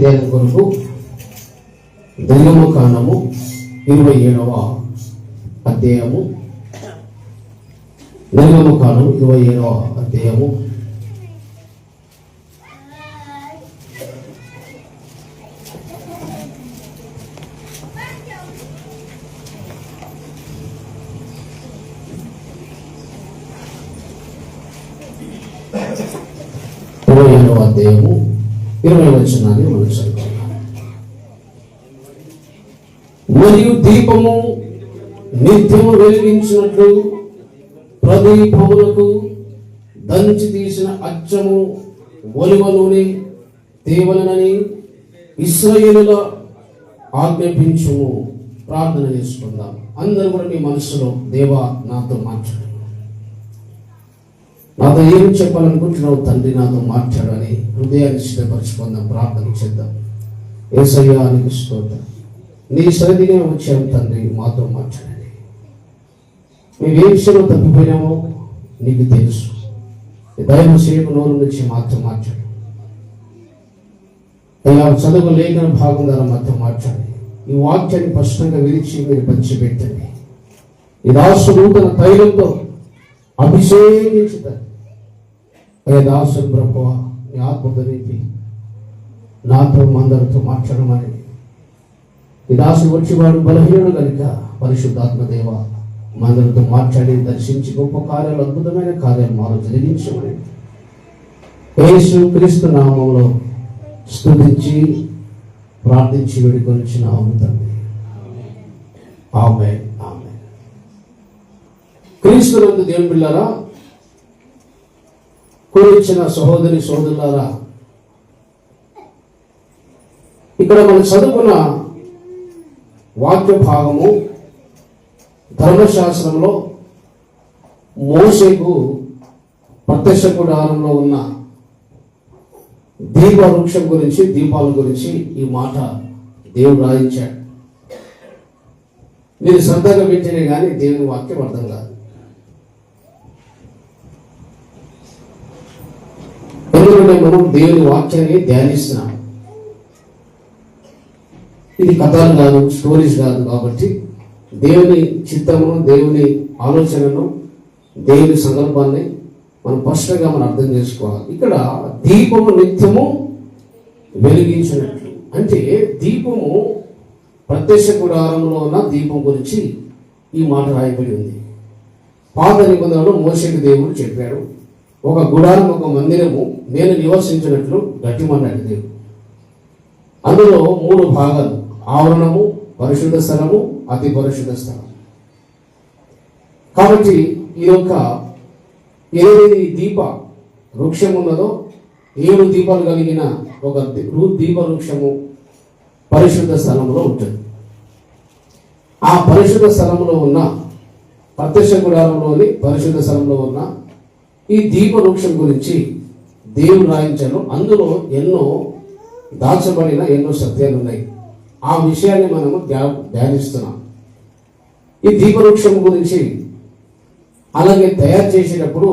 కొరకు నిర్గమకాండము 27వ అధ్యాయము. నిర్గమకాండము 27వ అధ్యాయము. అధ్యాయము 20వ వచనాన్ని మనం చదువుకుందాం. మరియు దీపము నిత్యము వెలిగించినట్లు ప్రదీపములకు దంచి తీసిన అచ్చము ఒలివ నూనె తేవలనని ఇశ్రాయేలుల ఆజ్ఞాపించుము. ప్రార్థన చేసుకుందాం. అందరూ కూడా మీ మనసులో దేవా నాతో మాట్లాడు, నాతో ఏం చెప్పాలనుకుంటున్నావు తండ్రి, నాతో మాట్లాడని హృదయాన్ని సిద్ధపరచుకుందాం. ప్రార్థన చేద్దాం. యేసయ్యా నీకు స్తోత్రం, నీ సన్నిధిగా వచ్చాము తండ్రి, మాతో మాట్లాడండి. మేము ఏ విషయంలో తప్పిపోయినామో నీకు తెలుసు. దైవ సేవ నోరు నుంచి మాతో మాట్లాడు. ఇలా చదువు లేఖన భాగం ద్వారా మాతో మాట్లాడి ఈ వాక్యాన్ని స్పష్టంగా విరిచి మీరు పంచిపెట్టండి. ఈ దాసు నూతన తైలంతో అభిషేకించుతారు. దాసు ప్రభువ నీ ఆత్మత రీతి నాతో అందరితో మాట్లాడమని ఈ దాసు వచ్చేవాడు బలహీనుడు కనుక పరిశుద్ధాత్మదేవ మందరితో మాట్లాడి దర్శించి గొప్ప కార్యాలు, అద్భుతమైన కార్యాలు మాలో జరిగించమని యేసు క్రీస్తు నామంలో స్తుతించి ప్రార్థించి వేడుకొనిచున్నాము తండ్రి. ఆమేన్. ఆమేన్. క్రీస్తునందు దేవుని బిడ్డలారా, కూర్చిన సహోదరి సోదరులారా, ఇక్కడ మనం చదువుకున్న వాక్య భాగము ధర్మశాస్త్రంలో మోషేకు ప్రత్యక్ష గుడారంలో ఉన్న దీప వృక్షం గురించి, దీపాల గురించి ఈ మాట దేవుడు రాయించాడు. మీరు శ్రద్ధగా వింటేనే కానీ దేవుని వాక్యం అర్థం కాదు. ఎందుకంటే మనం దేవుని వాక్యాన్ని ధ్యానిస్తున్నాం. ఇది కథలు కాదు, స్టోరీస్ కాదు. కాబట్టి దేవుని చిత్తమును, దేవుని ఆలోచనను, దేవుని సందర్భాన్ని మనం స్పష్టంగా మనం అర్థం చేసుకోవాలి. ఇక్కడ దీపము నిత్యము వెలిగించినట్లు అంటే దీపము ప్రత్యక్ష గుడారంలో ఉన్న దీపం గురించి ఈ మాట రాయబడి ఉంది. పాత నిబంధనలో మోషేకు దేవుడు చెప్పాడు, ఒక గుడారం, ఒక మందిరము నేను నివసించినట్లు గట్టిమన్నాడు దేవుడు. అందులో 3 భాగాలు: ఆవరణము, పరిశుద్ధ స్థలము, అతి పరిశుద్ధ స్థలం. కాబట్టి ఈ యొక్క ఏదైతే దీప వృక్షం ఉన్నదో 7 దీపాలు కలిగిన ఒక దీప వృక్షము పరిశుద్ధ స్థలంలో ఉంటుంది. ఆ పరిశుద్ధ స్థలంలో ఉన్న ప్రత్యక్ష గుడారంలోని పరిశుద్ధ స్థలంలో ఉన్న ఈ దీప వృక్షం గురించి దేవుడు రాయించాడు. అందులో ఎన్నో దాచబడిన ఎన్నో సత్యాలు ఉన్నాయి. ఆ విషయాన్ని మనము ధ్యానిస్తున్నాం. ఈ దీపవృక్షం గురించి అలాగే తయారు చేసేటప్పుడు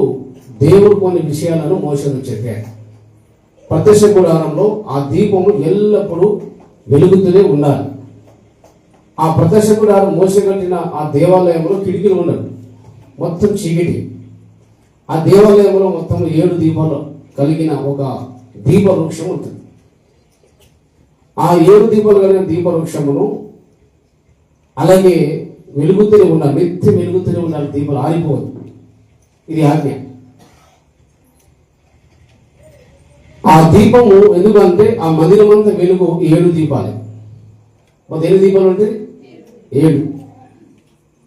దేవుడు కొన్ని విషయాలను మోషేకు చెప్పాడు. ప్రత్యక్ష గుడారంలో ఆ దీపము ఎల్లప్పుడూ వెలుగుతూనే ఉండాలి. ఆ ప్రత్యక్ష గుడారం మోసే కట్టిన ఆ దేవాలయంలో కిటికీలు ఉండవు, మొత్తం చీకటి. ఆ దేవాలయంలో మొత్తం 7 దీపాలు కలిగిన ఒక దీప వృక్షం ఉంటుంది. ఆ 7 దీపాలు కలిగిన దీప వృక్షమును అలాగే వెలుగుతూనే ఉండాలి, నిత్యం వెలుగుతూనే ఉండాలి. దీపాలు ఆరిపోవద్దు. ఇది ఆజ్ఞ. ఆ దీపము ఎందుకంటే ఆ మందిరం అంతా వెలుగు 7 దీపాలే. మొత్తం ఎన్ని దీపాలు ఉంటాయి? 7.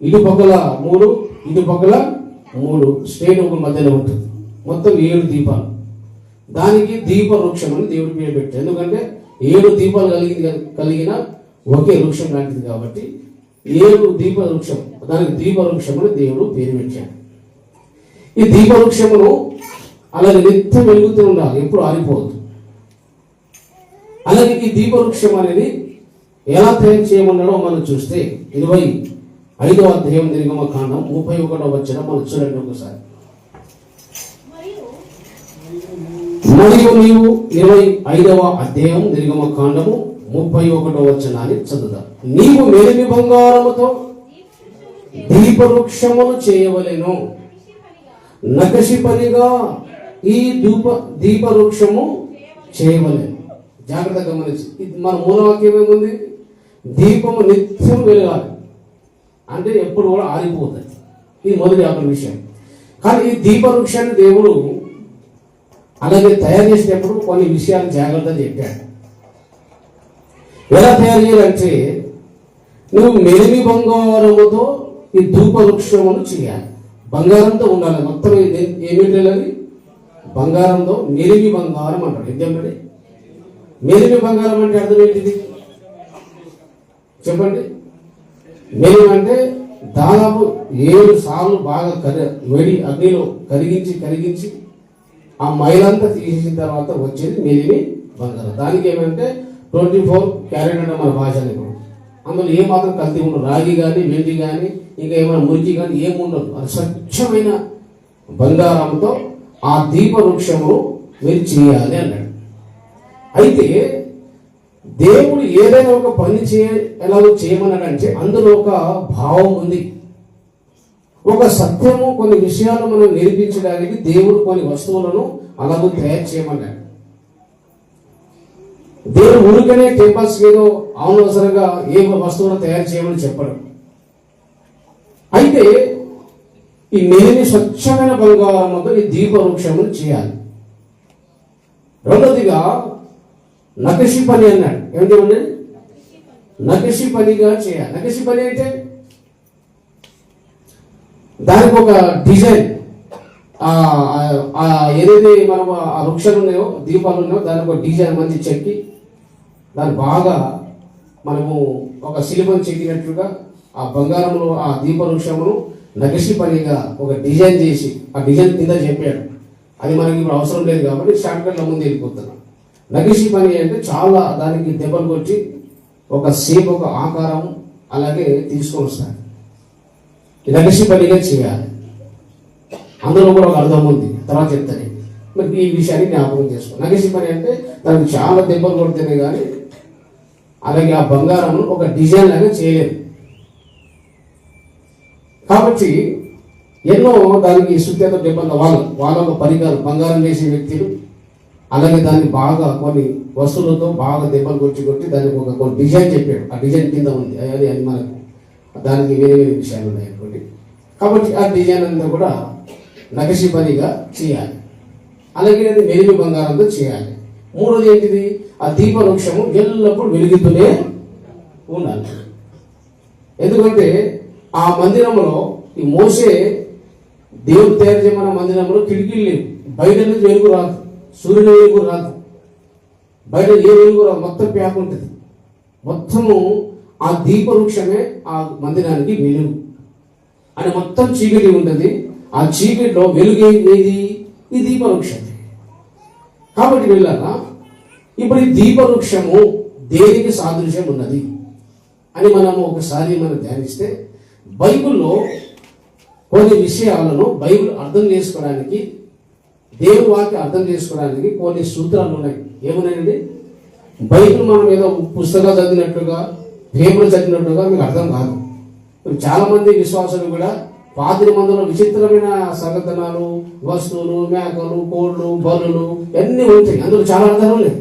ఇటు పక్కల 3, ఇటు పక్కల 3, స్ట్రేట్ ఒక మధ్యలో ఉంటుంది. మొత్తం 7 దీపాలు. దానికి దీప వృక్షం అని దేవుడి పేరు పెట్టారు. ఎందుకంటే 7 దీపాలు కలిగిన ఒకే వృక్షం లాంటిది కాబట్టి 7 దీప వృక్షం, దానికి దీప వృక్షం అని దేవుడు పేరు పెట్టాడు. ఈ దీప వృక్షమును అలాగే నిత్యం వెలుగుతూ ఉండాలి, ఎప్పుడు ఆరిపోవద్దు. అలాగే ఈ దీప వృక్షం అనేది ఎలా తయారు చేయమన్నాడో మనం చూస్తే 25వ అధ్యాయం నిర్గమకాండం 31వ వచనం మనం చూడండి ఒకసారి. మరియు నీవు 25వ అధ్యాయం నిర్గమకాండము 31వ వచనాన్ని చదువుతా. నీవు మేలిమి బంగారముతో దీపవృక్షమును చేయవలెను, నకషి పనిగా ఈ దీపవృక్షము చేయవలెను. జాగ్రత్తగా గమనించి, మన మూలవాక్యం ఏముంది? దీపము నిత్యం వెలగాలి, అంటే ఎప్పుడు కూడా ఆరిపోతుంది. ఇది మొదటి ఒక విషయం. కానీ ఈ దీపవృక్షాన్ని దేవుడు అలాగే తయారు చేసేటప్పుడు కొన్ని విషయాలు జాగ్రత్తగా చెప్పాడు. ఎలా తయారు చేయాలంటే, నువ్వు మెలిమి బంగారముతో ఈ ధూపవృక్షమును చేయాలి. బంగారంతో ఉండాలి మొత్తం. ఏమిటి? బంగారంతో. మెలిమి బంగారం అంటాడు. ఏంటంటే మెలిమి బంగారం అంటే అర్థం ఏంటిది చెప్పండి? మెలిమి అంటే దాదాపు 7 సార్లు బాగా వేడి అగ్నిలో కరిగించి ఆ మైలంతా తీసేసిన తర్వాత వచ్చేది మెలిమి బంగారం. దానికి ఏమంటే 24 క్యారెట్ అంటే మన భాషలో. అందులో ఏమాత్రం కల్తీ ఉండదు. రాగి కానీ, వెండి కానీ, ఇంకా ఏమైనా మురికి కానీ ఏముండదు. అది స్వచ్ఛమైన బంగారంతో ఆ దీపవృక్షము మీరు చేయాలి అన్నాడు. అయితే దేవుడు ఏదైనా ఒక పని ఎలాగో చేయమన్నాడంటే అందులో ఒక భావం ఉంది, ఒక సత్యము. కొన్ని విషయాలు మనం నేర్పించడానికి దేవుడు కొన్ని వస్తువులను అలాగూ తయారు చేయమన్నాడు. దేవుడు ఊరికనే టెంపల్స్ ఏదో అవసరంగా ఏ వస్తువును తయారు చేయమని చెప్పడం. అయితే ఈ మెలిమి స్వచ్ఛమైన బంగారంతో ఈ దీపవృక్షమును చేయాలి. రెండోదిగా నకషి పని అన్నాడు. ఏమిటి? నకషి పనిగా చేయాలి. నకషి పని అంటే దానికి ఒక డిజైన్, ఏదైతే మనం ఆ వృక్షాలు ఉన్నాయో, దీపాలు ఉన్నాయో, దానికి ఒక డిజైన్ మంచి చెక్కి దాన్ని బాగా మనము ఒక శిల్పం చెక్కినట్లుగా ఆ బంగారంలో ఆ దీపవృక్షమును నకషి పనిగా ఒక డిజైన్ చేసి ఆ డిజైన్ కింద చెప్పాడు. అది మనకి ఇప్పుడు అవసరం లేదు కాబట్టి షార్ట్కట్లో ముందు వెళ్ళిపోతున్నాం. నకషి పని అంటే చాలా దానికి దెబ్బలు కొట్టి ఒక షేప్, ఒక ఆకారం అలాగే తీసుకొని వస్తాడు. నకషి పనిగా చేయాలి. అందులో కూడా ఒక అర్థం ఉంది, తర్వాత చెప్తాను. మరి ఈ విషయాన్ని జ్ఞాపకం చేసుకో. నకషి పని అంటే దానికి చాలా దెబ్బలు కొడితేనే కానీ అలాగే ఆ బంగారం ఒక డిజైన్ లాగా చేయలేదు. కాబట్టి ఎన్నో దానికి శుద్ధత దెబ్బలు వాళ్ళ ఒక పరికరం, బంగారం చేసే వ్యక్తులు అలాగే దాన్ని బాగా కొన్ని వస్తువులతో బాగా దెబ్బలు కొట్టి దానికి ఒక కొన్ని డిజైన్ చెప్పాడు. ఆ డిజైన్ కింద ఉంది. అది మనకు దానికి వేరే వేరే విషయాలు ఉన్నాయి అనుకోండి. కాబట్టి ఆ డిజైన్ అంతా కూడా నకషి పనిగా చేయాలి. అలాగే అది మెలిమి బంగారంతో చేయాలి. మూడోది ఏంటిది? ఆ దీపవృక్షము ఎల్లప్పుడూ వెలుగుతూనే ఉండాలి. ఎందుకంటే ఆ మందిరంలో ఈ మోసే దేవుడు తయారు చేయమన్న మందిరంలో కిటికీలు లేవు. బయట నుంచి వెలుగు రాదు, సూర్యుని వెలుగు రాదు, బయట ఏ వెలుగు రాదు, మొత్తం ప్యాక్ ఉంటుంది. మొత్తము ఆ దీపవృక్షమే ఆ మందిరానికి వెలుగు. అని మొత్తం చీకటి ఉంటుంది. ఆ చీకటిలో వెలుగు ఏది? ఈ దీపవృక్షం. కాబట్టి వెళ్ళాలా, ఇప్పుడు ఈ దీపవృక్షము దేనికి సాదృశ్యం ఉన్నది అని మనము ఒకసారి మనం ధ్యానిస్తే, బైబిల్లో కొన్ని విషయాలను బైబిల్ అర్థం చేసుకోవడానికి, దేవుని వాక్యం అర్థం చేసుకోవడానికి కొన్ని సూత్రాలు ఉన్నాయి. ఏమున్నాయండి? బైబిల్ మనం ఏదో పుస్తకాలు చదివినట్లుగా, పేపర్లు చదివినట్లుగా మీకు అర్థం కాదు. చాలా మంది విశ్వాసులు కూడా పాత నిబంధనలో విచిత్రమైన సంగతనాలు, వస్తువులు, మేకలు, కోళ్ళు, బలులు అన్నీ ఉంటాయి. అందులో చాలా అర్థాలు ఉన్నాయి.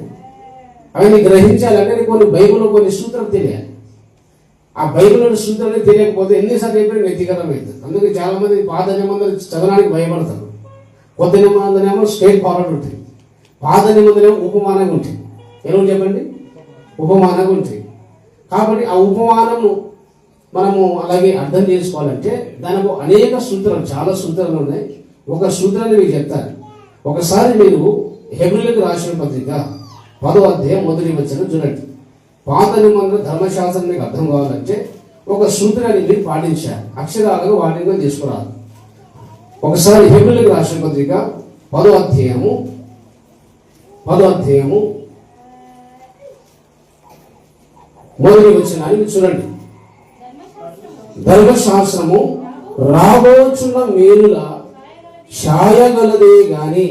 అవన్నీ గ్రహించాలంటే కొన్ని బైబిల్లో కొన్ని సూత్రాలు తెలియాలి. ఆ బైబిల్లోని సూత్రాలు తెలియకపోతే ఎన్నిసార్లు చెప్పినా వ్యక్తిగతం అవుతుంది. అందుకే చాలా మంది పాత నిబంధనలు చదవడానికి భయపడతారు. కొత్త నిబంధనేమో స్ట్రైట్ ఫార్వర్డ్ ఉంటుంది. పాత నిబంధనేమో ఉపమానంగా ఉంటుంది. ఎలా చెప్పండి? ఉపమానంగా ఉంటుంది. కాబట్టి ఆ ఉపమానము మనము అలాగే అర్థం చేసుకోవాలంటే దానికి అనేక సూత్రాలు, చాలా సూత్రాలు ఉన్నాయి. ఒక సూత్రాన్ని మీకు చెప్తాను. ఒకసారి మీరు హెబ్రీయులకు రాసిన పత్రిక 10వ అధ్యాయం 1వ వచనం చూడండి. పాత నిబంధన ధర్మశాస్త్రం మీకు అర్థం కావాలంటే ఒక సూత్రాన్ని మీరు పాటించాలి. అక్షరాలుగా వాటిని తీసుకురాదు. ఒకసారి హెబ్రీయులకు రాసిన పత్రిక 10వ అధ్యాయము 1వ వచనాన్ని చూడండి. ధర్మశాస్త్రము రాబోచున్న మేలుల ఛాయగలదే గాని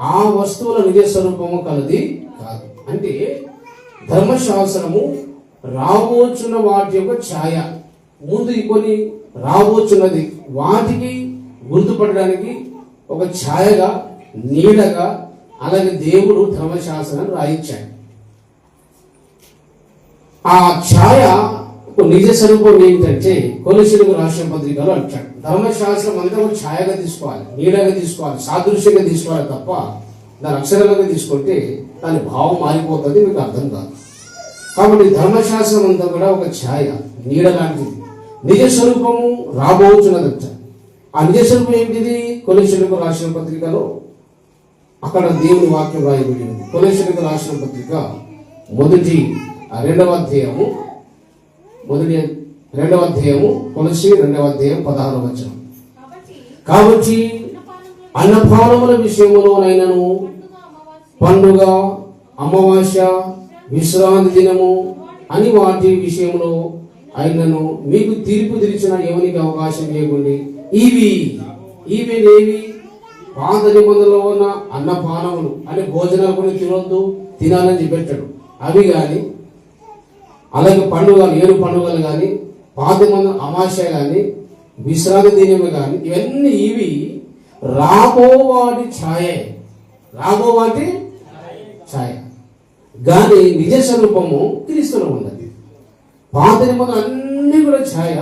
ఆ వస్తువుల నిజ స్వరూపము కలది కాదు. అంటే ధర్మశాస్త్రము రాబోచున్న వాటి యొక్క ఛాయ, ముందు కొన్ని రాబోచున్నది వాటికి గుర్తుపడడానికి ఒక ఛాయగా, నీడగా, అలాగే దేవుడు ధర్మశాస్త్రాన్ని రాయించాడు. ఆ ఛాయ నిజ స్వరూపం ఏంటంటే కొలొస్సీయులకు రాసిన పత్రికలో అంటాడు, ధర్మశాస్త్రం అంతా ఒక ఛాయగా తీసుకోవాలి, నీడగా తీసుకోవాలి, సాదృశ్యంగా తీసుకోవాలి తప్ప దాని అక్షరాలుగా తీసుకుంటే దాని భావం మారిపోతుంది, మీకు అర్థం కాదు. కాబట్టి ధర్మశాస్త్రం అంతా కూడా ఒక ఛాయ, నీడ లాంటిది. నిజ స్వరూపము రాబోతున్నదంట. ఆ నిజ స్వరూపం ఏంటిది? కొలొస్సీయులకు రాసిన పత్రికలో అక్కడ దేవుని వాక్యం రాయబడింది. కొలొస్సీయులకు రాసిన పత్రిక రెండవ అధ్యాయము కొలొస్సీ 2వ అధ్యాయం 16వ వచనం. కాబట్టి అన్నపానముల విషయములోనైనను, పండుగ, అమావాస్య, విశ్రాంతి దినము అని వాటి విషయంలో అయినను మీకు తీర్పు తెరిచిన ఎవరికి అవకాశం లేకుండా ఇవేవి పాత నిబంధనలో ఉన్న అన్నపానములు అని భోజనాలు కొన్ని తినొద్దు, తినాలని చెప్పాడు. అవి కానీ, అలాగే పండుగలు, 7 పండుగలు కానీ, పాత నిబంధన అమావాస్య కానీ, విశ్రాంతి దినము కానీ, ఇవి రాబోవాటి ఛాయ కానీ నిజ స్వరూపము క్రీస్తులో ఉన్నది. పాత నిబంధన అన్ని కూడా ఛాయ,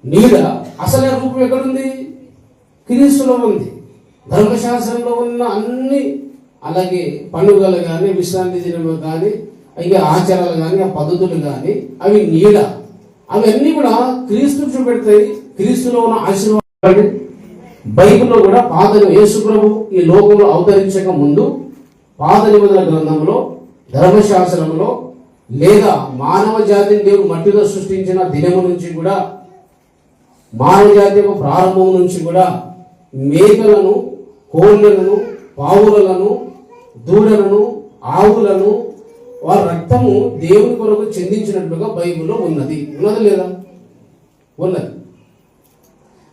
నీడ. అసలే రూపం ఎక్కడుంది? క్రీస్తులో ఉంది. ధర్మశాస్త్రంలో ఉన్న అన్ని, అలాగే పండుగలు కానీ, విశ్రాంతి దినము కానీ, ఇంకా ఆచారాలు కానీ, ఆ పద్ధతులు కానీ, అవి నీడ. అవి అన్ని కూడా క్రీస్తు చూపెడతాయి. క్రీస్తులో ఉన్న ఆశీర్వాదాలు బైబిల్లో కూడా యేసు ప్రభు ఈ లోకంలో అవతరించక ముందు పాత నిబంధన గ్రంథంలో, ధర్మశాస్త్రంలో, లేదా మానవ జాతిని దేవుడు మట్టిలో సృష్టించిన దినము నుంచి కూడా, మానవ జాతి యొక్క ప్రారంభం నుంచి కూడా మేకలను, కోళ్ళను, పావులను, దూడలను, ఆవులను వారి రక్తము దేవుని కొరకు చెందించినట్లుగా బైబిల్లో ఉన్నది. ఉన్నది లేదా? ఉన్నది.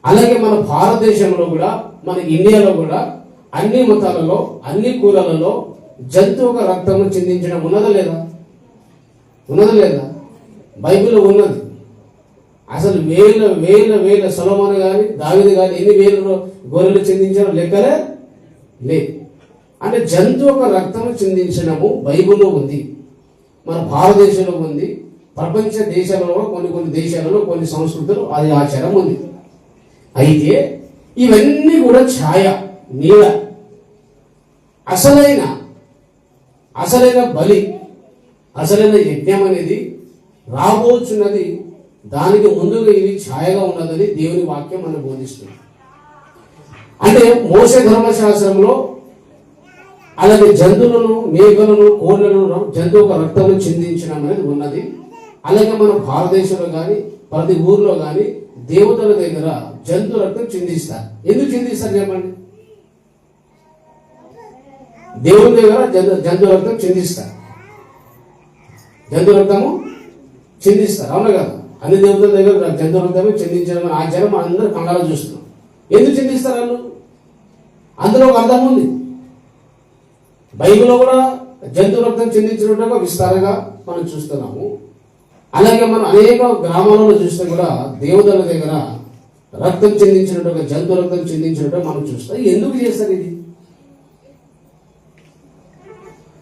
అలాగే మన భారతదేశంలో కూడా, మన ఇండియాలో కూడా అన్ని మతాలలో, అన్ని కులాలలో జంతువుగా రక్తము చెందించడం ఉన్నదా లేదా? ఉన్నదా లేదా? బైబిల్లో ఉన్నది. అసలు వేల వేల వేల సొలొమోను కానీ, దావీదు కానీ ఎన్ని వేల గొర్రెలు చెందించారో లెక్కలే లేదు. అంటే జంతువుగా రక్తము చెందించడము బైబిల్లో ఉంది, మన భారతదేశంలో ఉంది, ప్రపంచ దేశాలలో కొన్ని దేశాలలో, కొన్ని సంస్కృతులు అది ఆచారం ఉంది. అయితే ఇవన్నీ కూడా ఛాయ, నీడ. అసలైన బలి, అసలైన యజ్ఞం అనేది రాబోచున్నది. దానికి ముందుగా ఇవి ఛాయగా ఉన్నదని దేవుని వాక్యం మనం బోధిస్తుంది. అంటే మోషే ధర్మశాస్త్రంలో అలాగే జంతువులను, మేకలను, కోళ్ళను జంతువుకు రక్తము చిందించడం అనేది ఉన్నది. అలాగే మన భారతదేశంలో కానీ, ప్రతి ఊర్లో కానీ దేవతల దగ్గర జంతు రక్తం చిందిస్తారు. ఎందుకు చిందిస్తారు చెప్పండి? దేవుని దగ్గర జంతు రక్తం చిందిస్తారు. జంతు రక్తము చిందిస్తారు, అవునా కదా? అన్ని దేవతల దగ్గర జంతు రక్తము చిందించడం ఆచారం అందరూ కళ్ళలో చూస్తున్నాం. ఎందుకు చిందిస్తారు వాళ్ళు? అందులో ఒక అర్థం ఉంది. బైబిల్లో కూడా జంతు రక్తం చిందించినట్టుగా విస్తారంగా మనం చూస్తున్నాము. అలాగే మనం అనేక గ్రామాలలో చూస్తే కూడా దేవతల దగ్గర రక్తం చెందించినట్టుగా, జంతు రక్తం చెందించినట్టుగా మనం చూస్తాం. ఎందుకు చేస్తారు ఇది?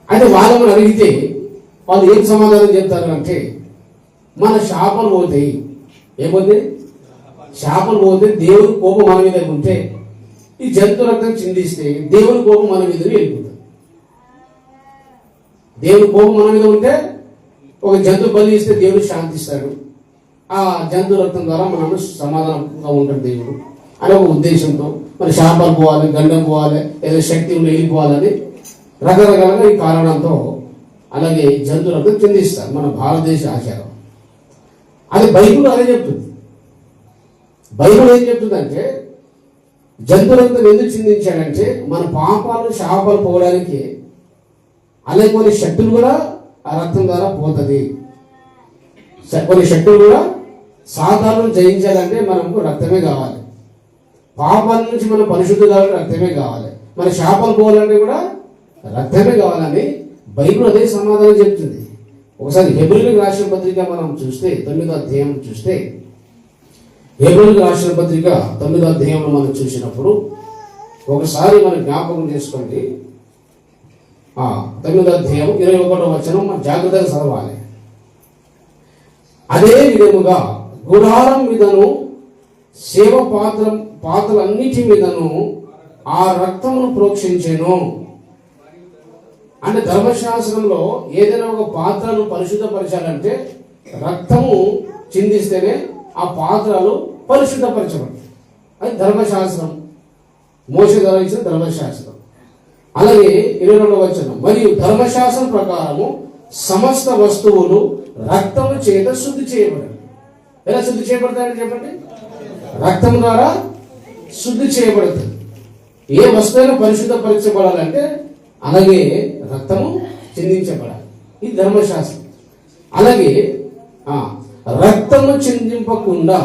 అయితే వాళ్ళని అడిగితే వాళ్ళు ఏం సమాధానం చెప్తారు అంటే, మన శాపలు పోతాయి. ఏమవుతాయి? శాపలు పోతే దేవుని కోపం మన మీద ఉంటే, ఈ జంతు రక్తం చిందిస్తే దేవుని కోపం మన మీద వెళ్ళిపోతుంది. దేవుని కోపం మన మీద ఉంటే ఒక జంతు బలి ఇస్తే దేవుడు శాంతిస్తాడు. ఆ జంతు రక్తం ద్వారా మనం సమాధానంగా ఉంటాడు దేవుడు అనే ఒక ఉద్దేశంతో మరి శాపాలు పోవాలి, గండం పోవాలి, ఏదో శక్తి వెళ్ళిపోవాలని రకరకాలుగా ఈ కారణంతో అలాగే జంతు రక్తం చెందిస్తారు. మన భారతదేశ ఆచారం అది. బైబిల్ అదే చెప్తుంది. బైబిల్ ఏం చెప్తుందంటే, జంతు రక్తం ఎందుకు చిందించాడంటే మన పాపాలు, శాపాలు పోవడానికి. అలాగే కొన్ని శక్తులు కూడా ఆ రక్తం ద్వారా పోతుంది. కొన్ని శక్తులు కూడా సాతాను జయించాలంటే మనకు రక్తమే కావాలి. పాపాల నుంచి మనం పరిశుద్ధి కావాలంటే రక్తమే కావాలి. మన చేపలు పోవాలంటే కూడా రక్తమే కావాలని బైబిల్ అదే సమాధానం చెప్తుంది. ఒకసారి హెబ్రీయులకు రాసిన పత్రిక మనం చూస్తే 9వ అధ్యాయం చూస్తే, హెబ్రీయులకు రాసిన పత్రిక 9వ అధ్యాయంలో మనం చూసినప్పుడు ఒకసారి మనం జ్ఞాపకం చేసుకోండి. 9వ అధ్యాయం 21వ వచనం మనం జాగ్రత్తగా చదవాలి. అదే విధముగా గుడారం మీదను సేవ పాత్రలన్నిటి మీదను ఆ రక్తమును ప్రోక్షించెను. అంటే ధర్మశాస్త్రంలో ఏదైనా ఒక పాత్రను పరిశుద్ధపరచాలంటే రక్తము చిందిస్తేనే ఆ పాత్రలు పరిశుద్ధపరచబడతాయి. అది ధర్మశాస్త్రం, మోషే ద్వారా ఇచ్చిన ధర్మశాస్త్రం. అలాగే 22వ వచనం, మరియు ధర్మశాస్త్రం ప్రకారము సమస్త వస్తువులు రక్తము చేత శుద్ధి చేయబడాలి. ఎలా శుద్ధి చేయబడతాయని చెప్పండి? రక్తం ద్వారా శుద్ధి చేయబడుతుంది. ఏ వస్తువును పరిశుద్ధపరచబడాలంటే అలాగే రక్తము చిందించబడాలి. ఇది ధర్మశాస్త్రం. అలాగే రక్తము చిందింపకుండా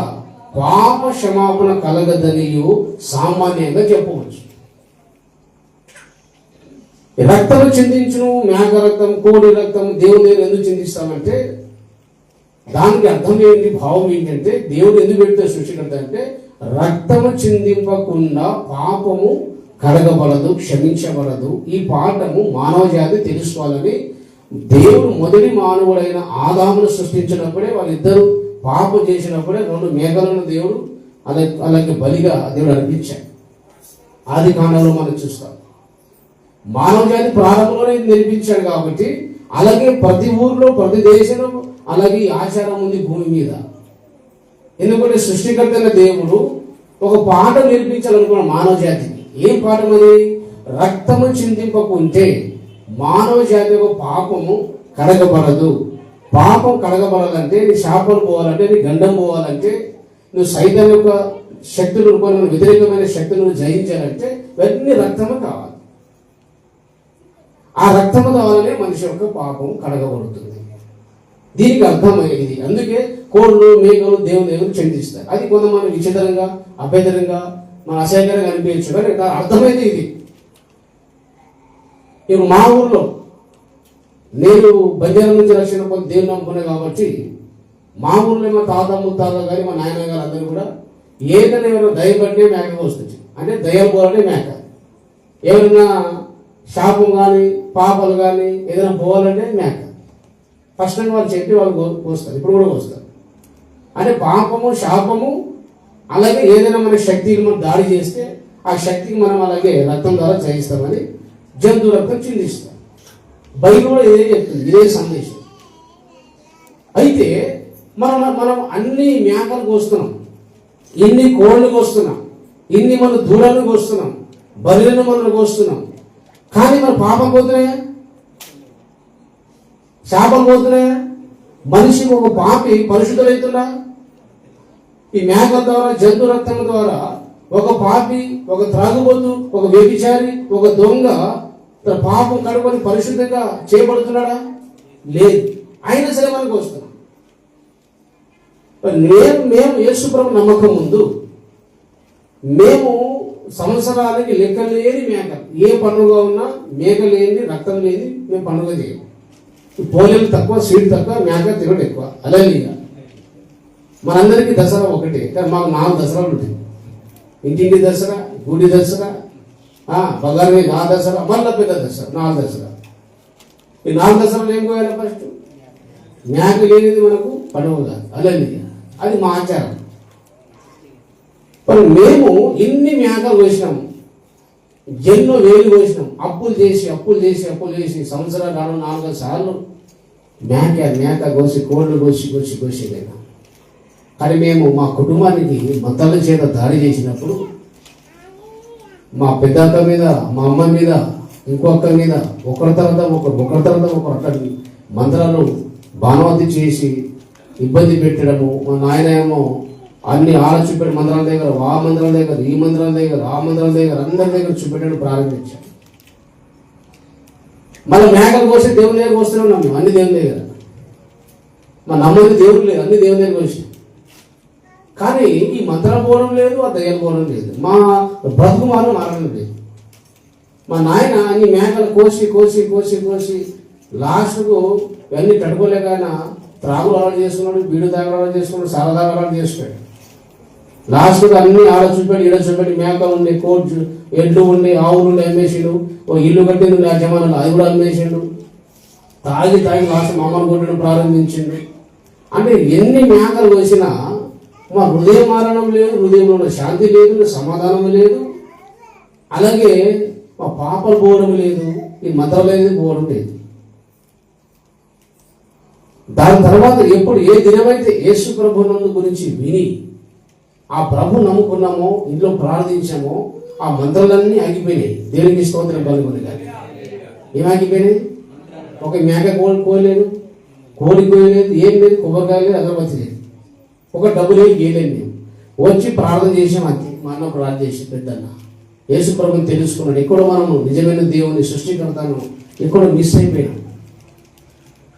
పాప క్షమాపణ కలగదనియు సామాన్యంగా చెప్పవచ్చు. రక్తము చిందించును, మేక రక్తం, కోడి రక్తం దేవుని దగ్గర ఎందుకు చిందిస్తామంటే దానికి అర్థం ఏంటి, భావం ఏంటంటే దేవుడు ఎందుకు పెడతాడు సృష్టికర్త అంటే రక్తము చిందింపకుండా పాపము కడగబడదు, క్షమించబడదు. ఈ పాఠము మానవ జాతి తెలుసుకోవాలని దేవుడు మొదటి మానవుడైన ఆదామును సృష్టించినప్పుడే వాళ్ళిద్దరూ పాపం చేసినప్పుడే 2 మేకలను దేవుడు అలాగే బలిగా దేవుడు అర్పించాడు. ఆది కాండంలో మనం చూస్తాం. మానవ జాతి ప్రారంభంలోనే నేర్పించాడు కాబట్టి అలాగే ప్రతి ఊర్లో ప్రతి దేశంలో అలాగే ఈ ఆచారం ఉంది భూమి మీద. ఎందుకంటే సృష్టికర్త అయిన దేవుడు ఒక పాఠం నేర్పించాలనుకున్న మానవ జాతికి. ఏం పాఠం అది? రక్తము చిందింపకుంటే మానవ జాతి యొక్క పాపము కడగబడదు. పాపం కడగబడాలంటే నీ శాపాలు పోవాలంటే నీ గండం పోవాలంటే నువ్వు సైతం యొక్క శక్తులు రూపంలో వ్యతిరేకమైన శక్తులను జయించాలంటే ఇవన్నీ రక్తము కావాలి. ఆ రక్తము కావాలనే మనిషి యొక్క పాపం కడగబడుతుంది. దీనికి అర్థమయ్యేది. అందుకే కోళ్ళు మేకలు దేవుని చెందిస్తారు. అది కొంతమంది విచిత్రంగా అభ్యంతరంగా మన అసహ్యంగా అనిపించు, కానీ అర్థమైంది ఇది. ఇప్పుడు మా ఊర్లో నేను బంజారా నుంచి రక్షణ పొంది దేవుని నమ్ముకునే కాబట్టి మా ఊర్లో మా తాత ముత్తాత కానీ మా నాయన గారు అందరూ కూడా ఏదైనా ఎవరైనా దయపడినే మేక వస్తుంది. అంటే దయ్యం పోవాలంటే మేక. ఎవరైనా శాపం కానీ పాపలు కానీ ఏదైనా పోవాలంటే మేక. ఫస్ట్ టైం వాళ్ళు చెప్పి వాళ్ళు కోస్తారు, ఇప్పుడు కూడా కోస్తారు. అంటే పాపము శాపము అలాగే ఏదైనా మన శక్తికి మనం దాడి చేస్తే ఆ శక్తికి మనం అలాగే రక్తం ద్వారా జయిస్తామని జంతు రక్తం చిందిస్తాం. బైబిల్ కూడా ఇదే చెప్తుంది, ఇదే సందేశం. అయితే మనం అన్ని మేకలు కోస్తున్నాం, ఇన్ని కోళ్ళు కోస్తున్నాం, ఇన్ని మన దూరాలను కోస్తున్నాం, బర్రెలను మనం కోస్తున్నాం. కానీ మన పాపం పోతున్నాయా? శాపం పోతున్నాయా? మనిషి ఒక పాపి పరిశుద్ధులవుతున్నా? ఈ మేక ద్వారా జంతు రక్తం ద్వారా ఒక పాపి, ఒక త్రాగుబోతు, ఒక వ్యభిచారి, ఒక దొంగ తన పాపం కడుకొని పరిశుద్ధంగా చేయబడుతున్నాడా? లేదు. అయినా సరే మనకు వస్తున్నాం. మేము యేసుప్రభు నమ్మకం ముందు మేము సంవత్సరాలకి లెక్క లేని మేకలు, ఏ పండుగ ఉన్నా మేక లేని రక్తం లేని మేము పండుగ చేయం. పోలేలు తక్కువ, స్వీట్ తక్కువ, మేక తినడం ఎక్కువ. అలాగే మనందరికీ దసరా ఒకటే, కానీ మాకు 4 దసరాలు ఉంటాయి. ఇంటింటి దసరా, గుడి దసరా, బగారి ఆ దసరా, మళ్ళీ పెద్ద దసరా, 4 దసరా. ఈ 4 దసరాలు ఏం పోయాలి? ఫస్ట్ మేక లేనిది మనకు పండుగ కాదు. అలాగే అది మా ఆచారం. మరి మేము ఇన్ని మేకలు కోసినాము, ఎన్నో వేలు కోసినాం, అప్పులు చేసి సంవత్సరాలు 4 సార్లు మేక కోసి కోళ్ళు కోసి లేదా. కానీ మేము మా కుటుంబానికి మతాల చేత దాడి చేసినప్పుడు మా పెద్ద మీద, మా అమ్మ మీద, ఇంకొక మీద ఒకరి తర్వాత ఒకరు అట్లా మంత్రాలు బాణవతి చేసి ఇబ్బంది పెట్టడము. మా నాయన ఏమో అన్ని చూపెట్టి మందిరాల దగ్గర, ఆ మందిరాల దగ్గర, ఈ మందిరాల దగ్గర, ఆ మందిరాల దగ్గర, అందరి దగ్గర చూపెట్టడం ప్రారంభించాం. మళ్ళీ మేకలు కోసి దేవుని దగ్గర వస్తూనే ఉన్నాం మేము, అన్ని దేవుని దగ్గర. మా నమ్మది దేవుడు లేదు, అన్ని దేవుని దగ్గర వచ్చాం. కానీ ఈ మంత్రం పోవడం లేదు, ఆ దయ్యాలు పోవడం లేదు, మా బ్రతుకు మాత్రం మారడం లేదు. మా నాయన అన్ని మేకలు కోసి కోసి కోసి కోసి లాస్ట్కు ఇవన్నీ తట్టుకోలేక ఆయన త్రాగులు అలవాటు చేసుకున్నాడు, బీడు తాగడాలు చేసుకున్నాడు, సాల తాగడాలు చేసుకున్నాడు. లాస్ట్కు అన్ని ఆడ చూపెట్టి ఈడ చూపెట్టి మేకలు ఉండే, కోడ్లు ఎడ్లు ఉండే, ఆవులు ఉండే అమ్మేసిండు. ఓ ఇల్లు కట్టింది ఉండే యజమానులు, అది కూడా అమ్మేసిండు. తాగి లాస్ట్ మామూలు కొట్టడం ప్రారంభించిండు. అంటే ఎన్ని మేకలు కోసినా మా హృదయ మారణం లేదు, హృదయంలో శాంతి లేదు, సమాధానం లేదు, అలాగే మా పాపలు పోవడం లేదు, ఈ మంత్రాలు పోవడం లేదు. దాని తర్వాత ఎప్పుడు ఏ దినమైతే యేసు ప్రభునందు గురించి విని ఆ ప్రభు నమ్ముకున్నామో, ఇంట్లో ప్రార్థించామో, ఆ మంత్రాలన్నీ ఆగిపోయినాయి. దేవునికి స్తోత్రం కలుగుతుంది. కానీ ఏమాగిపోయినాయి? ఒక మేక కోయలేదు, కోడి కోయలేదు, ఏం లేదు, కొబ్బరికాయ లేదు, అగరబత్తి లేదు, ఒక డబ్బు లేదు, ఏలేదు. మేము వచ్చి ప్రార్థన చేసాం. అంతే. మా అన్న ప్రార్థన చేసి పెద్దన్న యేసు ప్రభుని తెలుసుకున్నాడు. ఎక్కడో మనము నిజమైన దేవుని సృష్టికర్తను ఎక్కడో మిస్ అయిపోయాం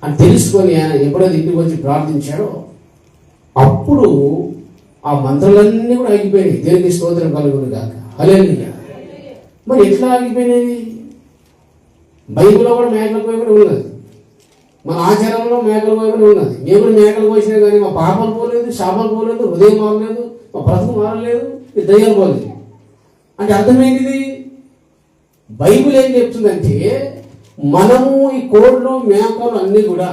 అని తెలుసుకొని ఆయన ఎప్పుడైతే ఇంటికి వచ్చి ప్రార్థించాడో అప్పుడు ఆ మంత్రాలన్నీ కూడా ఆగిపోయినాయి. దేవునికి స్తోత్రం కలుగును గాక. హల్లెలూయా. మరి ఎట్లా ఆగిపోయినాయి? బైబిల్లో కూడా మేకల కోయకుండా ఉన్నది, మన ఆచారంలో మేకల కోయకుండా ఉన్నది. మేము కూడా మేకలు కోసినా కానీ మా పాపలు పోలేదు, శాపాలు పోలేదు, హృదయం మారలేదు, మా బ్రతుకు మారలేదు, ఈ దయ్యాలు పోలేదు. అంటే అర్థమైంది. బైబిల్ ఏం చెప్తుందంటే మనము ఈ కోళ్ళు మేకలు అన్నీ కూడా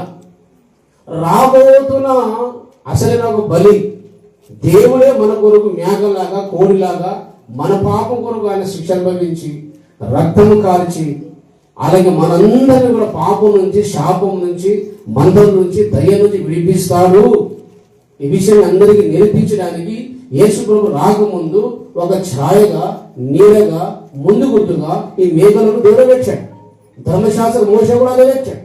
రాబోతున్న అసలైన ఒక బలి. దేవుడే మన కొరకు మేకలాగా, కోడిలాగా మన పాపం కొరకు ఆయన శిక్ష అనుభవించి రక్తము కార్చి, అలాగే మనందరినీ కూడా పాపం నుంచి, శాపం నుంచి, మందం నుంచి, దయ్య నుంచి విడిపిస్తాడు. ఈ విషయాన్ని అందరికీ నేర్పించడానికి యేసు ప్రభు రాకముందు ఒక ఛాయగా, నీడగా, ముందు గుర్తుగా ఈ మేకలను దేవుడు పెట్టాడు. ధర్మశాస్త్ర మోసే కూడా అదే పెట్టాడు.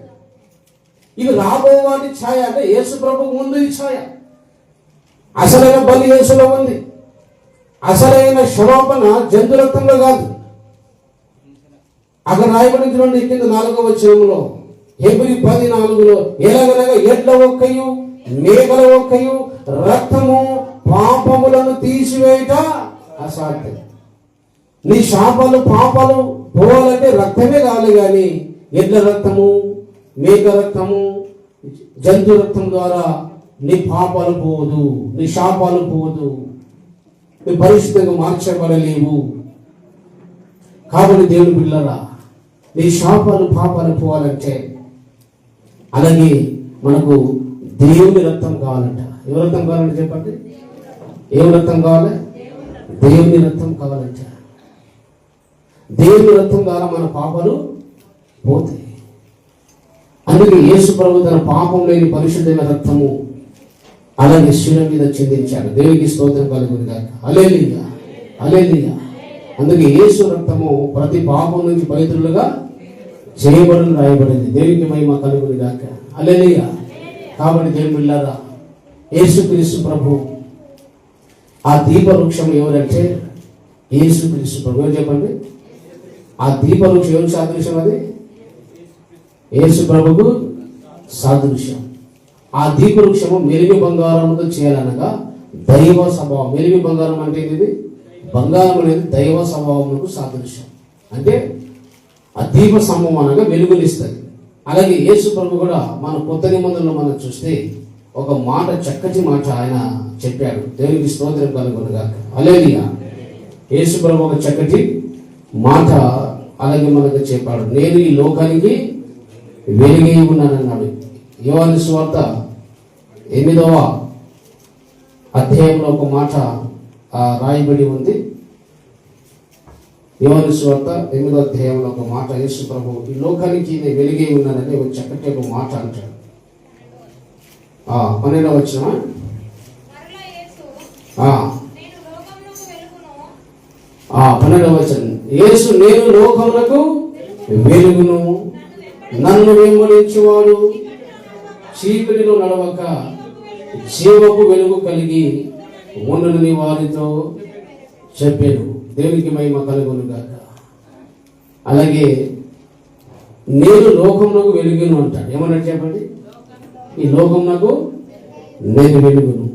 ఇవి రాబోవాటి ఛాయ. అంటే యేసు ప్రభుకు ముందు ఈ ఛాయ. అసలైన బలి యేసులో ఉంది. అసలైన క్షమాపణ జంతు రక్తంలో కాదు. అక్కడ రాయబడించండి కింద 4వ వచనంలో, హెబ్రీ 10:4 ఎలాగనగా ఎడ్ల ఒక్కయు మేకల ఒక్కయు రక్తము పాపములను తీసివేయట అసాధ్యం. నీ శాపాలు పాపాలు పోవాలంటే రక్తమే కావాలి, కానీ ఎడ్ల రక్తము, మేక రక్తము, జంతు రక్తం ద్వారా నీ పాపాలు పోవదు, నీ శాపాలు పోవదు, నీ పరిస్థితిగా మార్చబడలేవు. కాబట్టి దేవుని బిడ్డలారా, నీ శాపాలు పాపాలు పోవాలంటే అలాగే మనకు దేవుని రక్తం కావాలంట. ఎవరి రక్తం కావాలంటే చెప్పండి? ఏం రక్తం కావాలి? దేవుని రక్తం కావాలంట. దేవుని రక్తం ద్వారా మన పాపాలు పోతాయి. అందుకే యేసు ప్రభు తన పాపం లేని పరిశుద్ధమైన రక్తము అలాగే శిలువ మీద చిందించాడు. దేవునికి స్తోత్రం కలుగును గాక. హల్లెలూయా, హల్లెలూయా. అందుకే యేసు రక్తము ప్రతి పాపం నుంచి పవిత్రులుగా చేయబడును రాయబడింది. దేవునికి మహిమ కలుగును గాక. హల్లెలూయా. కాబట్టి దేవుని బిడ్డలారా, యేసుక్రీస్తు ప్రభు ఆ దీపవృక్షం ఎవరంటే యేసుక్రీస్తు ప్రభు. ఎవరు చెప్పండి? ఆ దీపవృక్షం ఎవరు సాదృశ్యం? అది యేసు ప్రభుకు సాదృశ్యం. ఆ దీపవృక్షము మెలిమి బంగారంతో చేయాలనగా దైవ స్వభావం. మెలిమి బంగారం అంటే ఇది బంగారం అనేది దైవ స్వభావములకు సాదృశ్యం. అంటే ఆ దీప స్తంభం అనగా వెలుగునిస్తుంది. అలాగే యేసు ప్రభు కూడా మన కొత్త నిబంధనలో మనం చూస్తే ఒక మాట, చక్కటి మాట ఆయన చెప్పాడు. దేవునికి స్తోత్రం కలుగును గాక. హల్లెలూయా. యేసు ప్రభు ఒక చక్కటి మాట అలాగే మనకు చెప్పాడు. నేను ఈ లోకానికి వెలుగై ఉన్నానన్నాడు. యోహాను సువార్త 8వ అధ్యాయంలో ఒక మాట రాయబడి ఉంది. యోహాను సువార్త 8వ అధ్యాయంలో ఒక మాట యేసు ప్రభు ఈ లోకానికి నేను వెలుగై ఉన్నానని ఒక చక్కటి ఒక మాట అంటాడు. 12వ వచనం. 12వ వచనం. యేసు నేను లోకమునకు వెలుగును, నన్ను వెంబడించువాడు చీకటిలో నడవక జీవపు వెలుగు కలిగి ఉండునని వారితో చెప్పాను. దేవునికి మహిమ కలుగును గాక. అలాగే నేను లోకమునకు వెలుగును అంటాడు. ఏమన్నాడు చెప్పండి? ఈ లోకమునకు నేను వెలుగును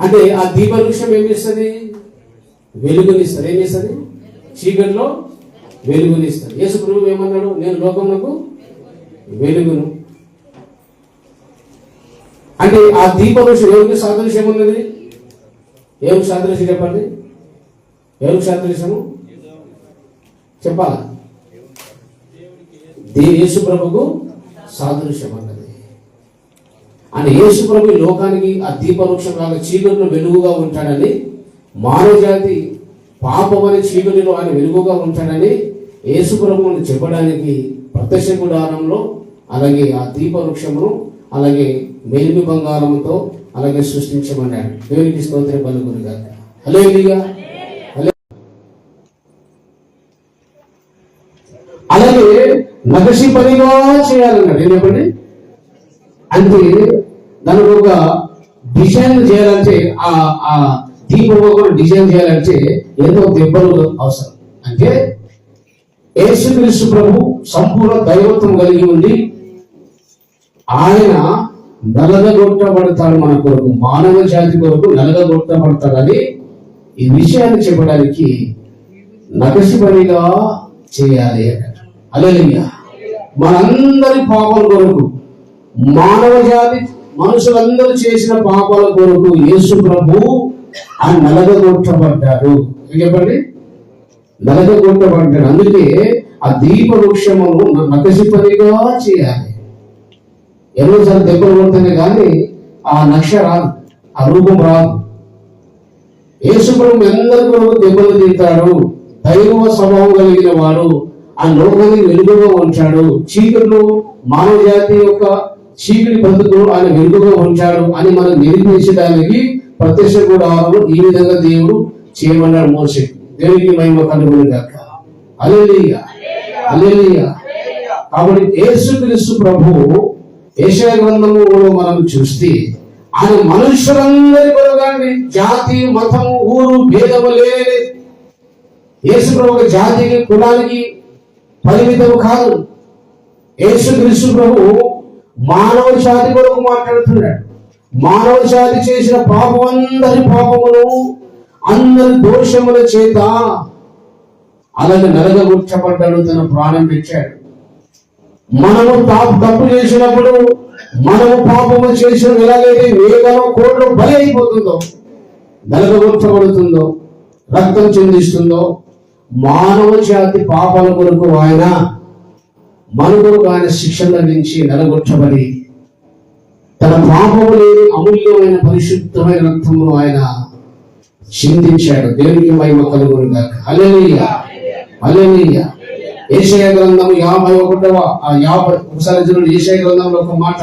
అంటే ఆ దీపవృక్షం ఏమిస్తుంది? వెలుగునిస్తుంది. ఏమిస్తుంది? చీకట్లో వెలుగునిస్తాడు. యేసు ప్రభువు ఏమన్నాడు? నేను లోకమునకు వెలుగును. అంటే ఆ దీపవృక్షం ఎవరికి సాదృశ్యం ఉన్నది? ఎవరికి సాదృశ్యం చెప్పండి? ఎవరికి సాదృశ్యము చెప్పాలా? యేసు ప్రభుకు సాదృశ్యం అన్నది. అని యేసు ప్రభు లోకానికి ఆ దీపవృక్షం లాగా చీకటిలో వెలుగుగా ఉంటాడని, మానవ జాతి పాపం అనే చీకటిలో ఆయన వెలుగుగా ఉంటాడని యేసు ప్రభువుని చెప్పడానికి ప్రత్యక్ష గుడారంలో అలాగే ఆ దీపవృక్షమును అలాగే మేలిమి బంగారంతో అలాగే సృష్టించమన్నాడు. దేవునికి స్తోత్రం కలుగును గాక. హల్లెలూయా. అలాగే నగసి పనిగా చేయాలన్నాడు. ఏం చెప్పండి? అంటే దానికి ఒక డిజైన్ చేయాలంటే ఆ దీపం కూడా డిజైన్ చేయాలంటే ఎంతో దెబ్బలు అవసరం. అంటే యేసుక్రీస్తు ప్రభు సంపూర్ణ దైవత్వం కలిగి ఉండి ఆయన నలగగొట్టబడతాడు, మన కొరకు మానవ జాతి కొరకు నలగగొట్టబడతాడని ఈ విషయాన్ని చెప్పడానికి నగసి పనిగా చేయాలి అన్నాడు. హల్లెలూయా. మనందరి పాపల కొరకు, మానవ జాతి మనుషులందరూ చేసిన పాపాల కొరకు యేసు ప్రభు ఆ నలగగొట్టబడ్డాడు. చెప్పండి, నలగగొట్టబడ్డాడు. అందుకే ఆ దీప వృక్షమును నగసి పనిగా చేయాలి. ఎన్నోసార్లు దెబ్బలు కొడుతుంది కానీ ఆ నక్ష రాదు, ఆ రూపం రాదు. యేసు ప్రభు ఎందరి కొరకు దెబ్బలు తింటాడు. దైవ స్వభావం కలిగిన వాడు, ఆ లోకానికి వెలుగుగా ఉంచాడు. చీకటిలో మానవ జాతి యొక్క చీకటి బ్రతుకు ఆయన వెలుగుగా ఉంచాడు అని మనం నిరూపించడానికి ప్రత్యక్ష గుడారంలో ఈ విధంగా దేవుడు చేయమన్నాడు మోషే. దేవునికి మహిమ కలుగును గాక. హల్లెలూయా, హల్లెలూయా. కాబట్టి యేసుక్రీస్తు ప్రభువు యెషయా గ్రంథములో మనం చూస్తే ఆయన మనుషులందరి కొరగాండి, జాతి మతము ఊరు భేదము లేని యేసు ప్రభు జాతికి కులానికి పరిమితం కాదు. యేసుక్రీస్తు ప్రభు మానవ జాతి కొరకు మాట్లాడుతున్నాడు. మానవ జాతి చేసిన పాపం, అందరి పాపమును, అందరి దోషముల చేత అలాగే నలగగొట్టబడ్డాడు, తన ప్రాణం పెట్టాడు. మనము తప్పు చేసినప్పుడు, మనము పాపము చేసిన ఎలాగైతే వేగలో కోట్లో బలి అయిపోతుందో, నలగగొట్టబడుతుందో, రక్తం చెందిస్తుందో, మానవ జాతి పాపాల కొరకు ఆయన మన కొరకు ఆయన శిక్షణ నుంచి నలగొట్టబడి తన పాపము లేని అమూల్యమైన పరిశుద్ధమైన రక్తమును ఆయన చిందించాడు. దేవునికి మహిమ కలుగును గాక. హల్లెలూయా, హల్లెలూయా. యెషయా గ్రంథం 51వ ఒకసారి చూడండి. యెషయా గ్రంథంలో ఒక మాట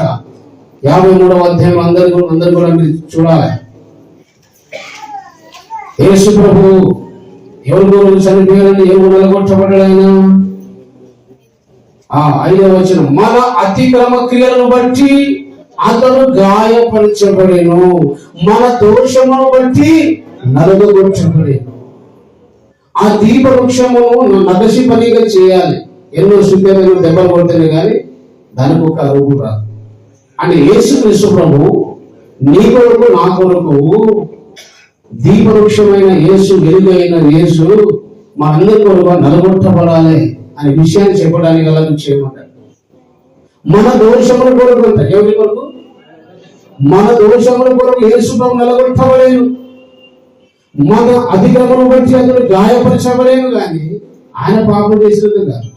53వ అధ్యాయం అందరూ కూడా మీరు చూడాలి. యేసు ప్రభు ఎవరి కొరకు చనిపోయాడని, ఎవరు నలగొట్టబడ్డాడు ఆయన? 5వ వచనం, మన అతిక్రమ క్రియలను బట్టి అతను గాయపరచబడేను, మన దోషమును బట్టి నలగొట్టబడేను. ఆ దీప వృక్షమును నగసి పనిగా చేయాలి. ఎన్నో శుద్ధమైన దెబ్బలు కొడితేనే కానీ దానికి ఒక రూపు రాదు. అంటే యేసుక్రీస్తు ప్రభు నీ కొరకు నా కొరకు దీపవృక్షమైన యేసు, వెలుగైన యేసు మనందరి కొరకు నలగొట్టబడాలి అనే విషయాన్ని చెప్పడానికి అలా చేయమంటారు. మన దోషముల కొరకు అంట. ఎవరి కొరకు? మన దోషముల కొరకు యేసు ప్రభు నలగొట్టబడేను, మన అధిక్రమను బట్టి అతను గాయపరచబడేను, కానీ ఆయన పాపం చేసినది కాదు.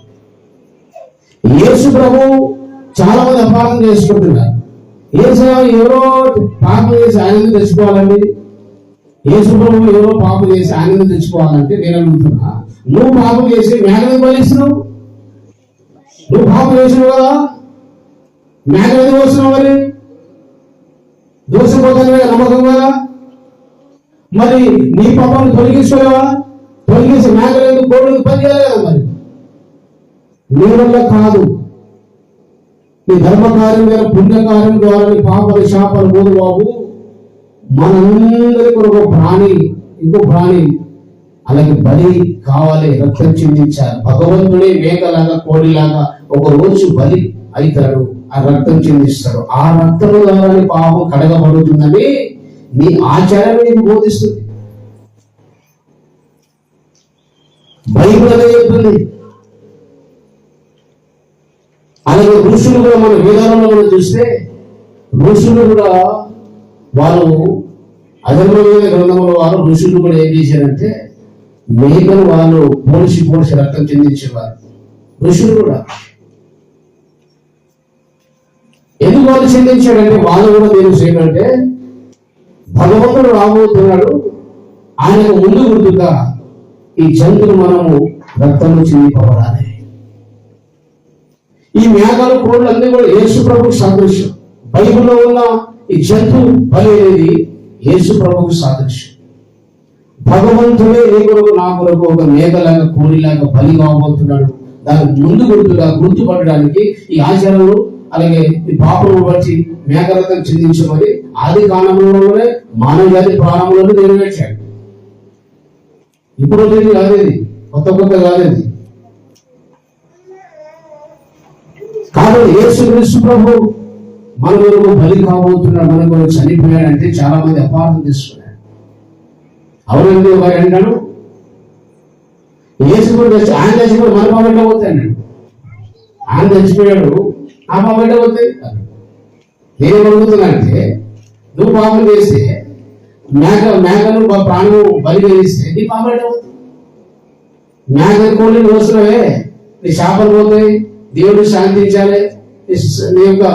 యేసు ప్రభు చాలా మంది అపార్థం చేసుకుంటున్నారు. యేసు ఎవరో పాపం చేసి ఆయన తెచ్చుకోవాలండి, యేసు ప్రభు ఎవరో పాపం చేసి ఆనందం తెచ్చుకోవాలంటే నేను అడుగుతున్నా, నువ్వు పాపం చేసి మేఘని బలిస్తున్నావు? నువ్వు పాపం చేసినావు కదా, మేఘని ఎందుకు వస్తున్నావు? మరి దోషపోతాను నమ్మకం కదా, మరి నీ పాపాన్ని తొలగించుకోలేవా? తొలగించి మేఘలు ఎందుకు కోళ్ళు పని చేయాలి కదా. మరి నీ వల్ల కాదు, నీ ధర్మకార్యం మీద పుణ్యకార్యం ద్వారా నీ పాపలు శాపాలు పోదు బాబు. మనందరి కొరకు ప్రాణి, ఇంకో ప్రాణి అలాగే బలి కావాలి, రక్తం చిందించాలి. భగవంతుడే మేకలాగా కోడిలాగా ఒక రోజు బలి అవుతాడు, ఆ రక్తం చిందిస్తాడు. ఆ రక్తం ద్వారా పాపం కడగబడుతుందని నీ ఆచారం నీకు బోధిస్తుంది. బైబిల్ అదే చెప్తుంది. అలాగే ఋషులు కూడా మన వేదాలలో మనం చూస్తే ఋషులు కూడా వాళ్ళు అధర్మమైన గ్రంథముల వారు ఋషులు కూడా ఏం చేశారంటే మేకలు వాళ్ళు పోలిసి రక్తం చెందించేవారు. ఋషులు కూడా ఎందుకు వాళ్ళు చెందించాడంటే వాళ్ళు కూడా దేని చేయాలంటే భగవంతుడు రాబోతున్నాడు, ఆయనకు ముందు గుర్తుగా ఈ జంతువులు మనము రక్తంలో చెందిపోవాలి. ఈ మేఘాలు కోళ్ళు అన్ని కూడా యేసు ప్రభుకు సాదృశ్యం. బైబిల్లో ఉన్న ఈ జంతు బలి అనేది యేసు ప్రభుకు సాదృశ్యం. భగవంతుడే నీ కొరకు నా కొరకు ఒక మేఘలాగా కోడిలాగా బలి కాబోతున్నాడు. దానికి ముందు గుర్తుపట్టడానికి ఈ ఆచారాలు అలాగే ఈ పాపను బట్టి మేఘరథం చెందించమని ఆది కాలంలోనే మానవ జాతి ప్రారంభంలోనే నెరవేర్చాడు. ఇప్పుడు వచ్చేది కాదేది, కొత్త కాదేది. కాబట్టి యేసుక్రీస్తు ప్రభు మన కొరకు బలి కాబోతున్నాడు, మన కొరకు చనిపోయాడంటే చాలా మంది అపార్థం తీసుకున్నాడు. అవునండి, వారు అంటాడు యేసు ఆయన చచ్చిపోయాడు మన పాప పెట్టబోతాడు. ఆయన చచ్చిపోయాడు ఆ పాప పెట్టబోతాయి. నేను అడుగుతున్నా నువ్వు పాపం చేస్తే మేకను ప్రాణం బలి వేస్తే నీ పాప పెట్టబోతుంది. మేక కోళ్ళని మోస్తున్నావే నీ శాపలు పోతాయి, దేవుడు శాంతించాలి, నీ యొక్క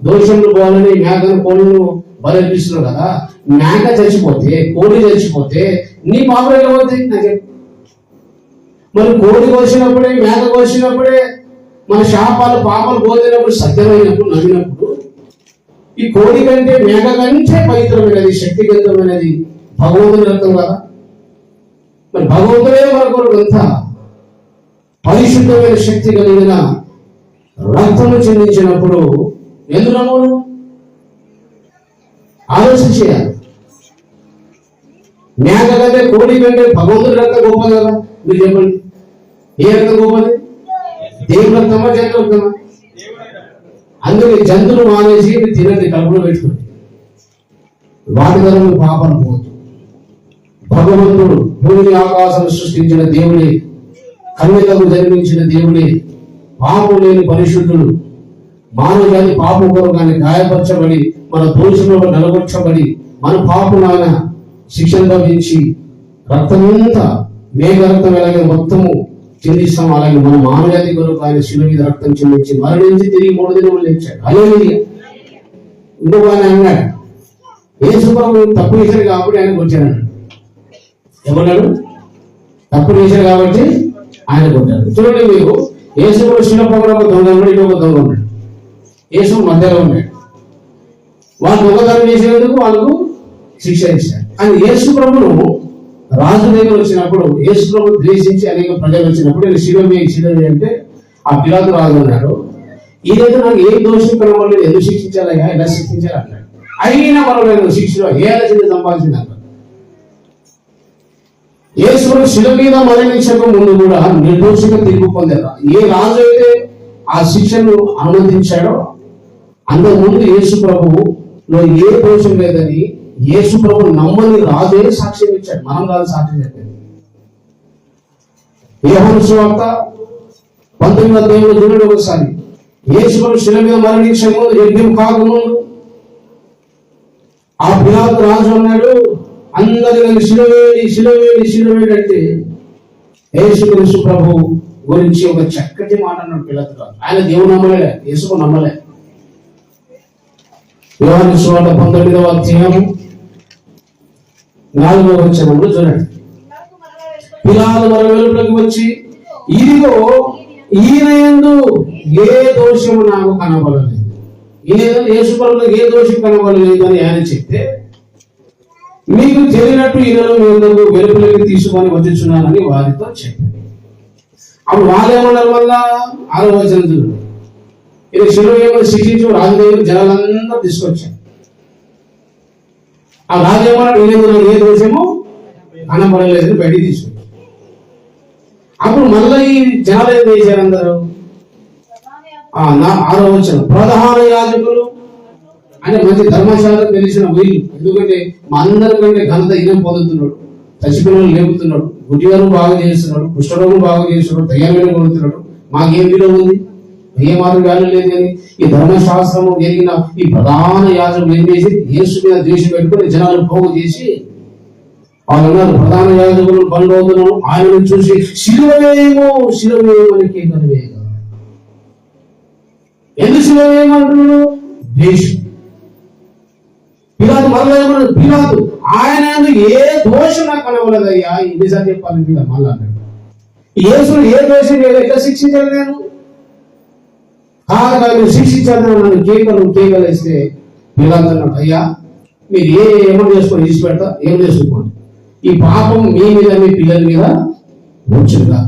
దోషంలో పోవాలని మేకను కోళ్ళను బలిపిస్తున్నావు కదా. మేక చచ్చిపోతే కోడి చచ్చిపోతే నీ పాప వెళ్ళబోతాయి. నాకు మరి కోడి కోసినప్పుడే మేక కోసినప్పుడే మన శాపాలు పాపాలు పోతున్నప్పుడు సత్యమైనప్పుడు నమ్మినప్పుడు ఈ కోడి కంటే మేక కంటే పవిత్రమైనది శక్తివంతమైనది భగవంతుని రక్తం కదా. మరి భగవంతుడే మన కొరకు అంత పరిశుద్ధమైన శక్తి కలిగిన రక్తము చెందించినప్పుడు ఎందుకు నమ్మను? ఆలోచన చేయాలి. మేక కంటే కోడి కంటే భగవంతుడి రక్తం గొప్పది కదా. మీరు చెప్పండి, ఏ రక్తం గొప్పది? దేవుని రక్తమా జంతు రక్తమా? అందుకే జంతువులు మానేసి తినండి, కడుపులో పెట్టుకోండి. వాటి ద్వారా మీ పాపం పోతుంది. భగవంతుడు భూమిని ఆకాశం సృష్టించిన దేవుడే, కన్యకకు జన్మించిన దేవుడే, పాపం లేని పరిశుద్ధుడు, మానవ జాతి పాపం కొరకు ఆయన గాయపరచబడి మన దోషంలో నిలబొచ్చబడి మన పాపం ఆయన శిక్షణ తప్పించి రక్తమంతా మేఘ రక్తం ఎలాగే మొత్తము చెందిస్తాం, అలాగే మన మానవజాతి కొరకు ఆయన శిలువ మీద రక్తం చెందించి మరణించి తిరిగి 3 దినములు లేచాడు. హల్లెలూయా. ఇంకొక ఆయన అన్నాడు యేసు ప్రభు తప్పు చేశాడు కాబట్టి ఆయనకు వచ్చాడు. ఏమన్నాడు? తప్పు చేశాడు కాబట్టి ఆయన కొట్టాడు. చూడండి, మీకు యేసు ప్రభు శిలువ పక్కన ఒక దొంగ ఉన్నాడు, ఇటు ఒక దొంగ ఉన్నాడు. యేసు మధ్యలో ఉన్నాడు. వాళ్ళు దొంగతనం చేసేందుకు వాళ్ళకు శిక్ష ఇచ్చాడు. కానీ యేసు ప్రభును రాజు దగ్గర వచ్చినప్పుడు యేసు ప్రభు ద్వేషించి అనేక ప్రజలు వచ్చినప్పుడు శిలువ అంటే ఆ పిలాతు రాజు అన్నాడు, ఈరోజు నాకు ఏ దోషం కనబడలేదు, ఎందుకు శిక్షించాలయ్యా, ఎలా శిక్షించాలి అన్నాడు. అయినా పర్వాలేదు శిక్షలో ఏళ్ళ చిన్న సంపాదించింది అన్నాడు. యేసు శిలువ మీద మరణించక ముందు కూడా నిర్దోషంగా తీర్పు పొందారు. ఏ రాజు అయితే ఆ శిక్షను అనుమతించాడో అంతకు ముందు యేసు ప్రభువులో ఏ దోషం లేదని యేసు ప్రభు నమ్మని రాజే సాక్ష్యం ఇచ్చాడు. మనం కాదు సాక్ష్యం చెప్పేది. యోహాను సువార్త 19వ అధ్యాయంలో చూడండి ఒకసారి. యేసు ప్రభు శిలువ మీద మరణించే ముందు, యజ్ఞం కాకముందు ఆ పిలాతు రాజు అన్నాడు, అందరినీ శిలువేడి అంటే యేసు ప్రభు గురించి ఒక చక్కటి మాట అన్నాడు పిలాతు రాజు. ఆయన దేవుడు నమ్మలే, యేసు నమ్మలే. యోహాను సువార్త 19వ అధ్యాయం 4వ వచనంలో చూడండి. పిలాతు మన వెలుపలికి వచ్చి, ఇదిగో ఈయన యందు ఏ దోషము నాకు కనబడలేదు, ఈయన యేసు ప్రభువులో ఏ దోషం కనబడలేదు అని ఆయన చెప్తే, మీకు తెలియనట్టు ఈయనను నేను వెలుపలికి తీసుకొని వచ్చుచున్నానని వారితో చెప్పాను. అప్పుడు వాళ్ళేమన్నారు? వల్ల 6వ వచనం చూడండి. ఇది శిలువ ఏమో శిక్షించు రాజుదేవుడు జనాలందరూ తీసుకొచ్చారు. ఆ రాజు ఏమన్నాడు? ఈయన ఏ దోషము కనబడలేదు బయటికి తీసుకొచ్చారు. అప్పుడు మళ్ళీ ఈ జనాలు ఏం చేశారు? అందరూ 6వ వచనం, ప్రధాన యాజకులు అంటే మంచి ధర్మశాల తెలిసిన వీళ్ళు, ఎందుకంటే మా అందరికంటే ఘనత ఈయన పొందుతున్నాడు, చచ్చిపోయిన లేపుతున్నాడు, గుడివారు బాగా చేస్తున్నాడు, కుష్ఠరోగం బాగా చేస్తున్నాడు, దయ్యాలను కొడుతున్నాడు, మాకేం విలువ ఉంది? ఏ మాత్రం వాల్యూ లేదు. కానీ ఈ ధర్మశాస్త్రము జరిగిన ఈ ప్రధాన యాజకులు ఏం చేసి యేసు మీద ద్వేషం పెట్టుకుని జనాలు పోగు చేసి వాళ్ళు ఉన్నారు. ప్రధాన యాజకులు బంధువులను ఆయనను చూసి శిలువేమో అని కేకవేయగా, ఎందుకు శిలువేయమంటున్నాడు? ద్వేషం. పిలాతు మరలా ఏమన్నాడు? పిలాతు ఆయన ఏ దోషం నాకు కనవలేదయ్యా, ఎన్నిసార్లు చెప్పాలి పిల్లలు మళ్ళా అన్నాడు. యేసును ఏ దోషం లేదు, ఎట్లా శిక్షించాలి నేను? కాదు శిక్షించాలి నన్ను కేకలేస్తే పిలాతు అన్నాడు, అయ్యా మీరు ఏమని చేసుకొని తీసి పెడతా, ఏం చేసుకోండి, ఈ పాపం మీ మీద మీ పిల్లల మీద వచ్చిందా?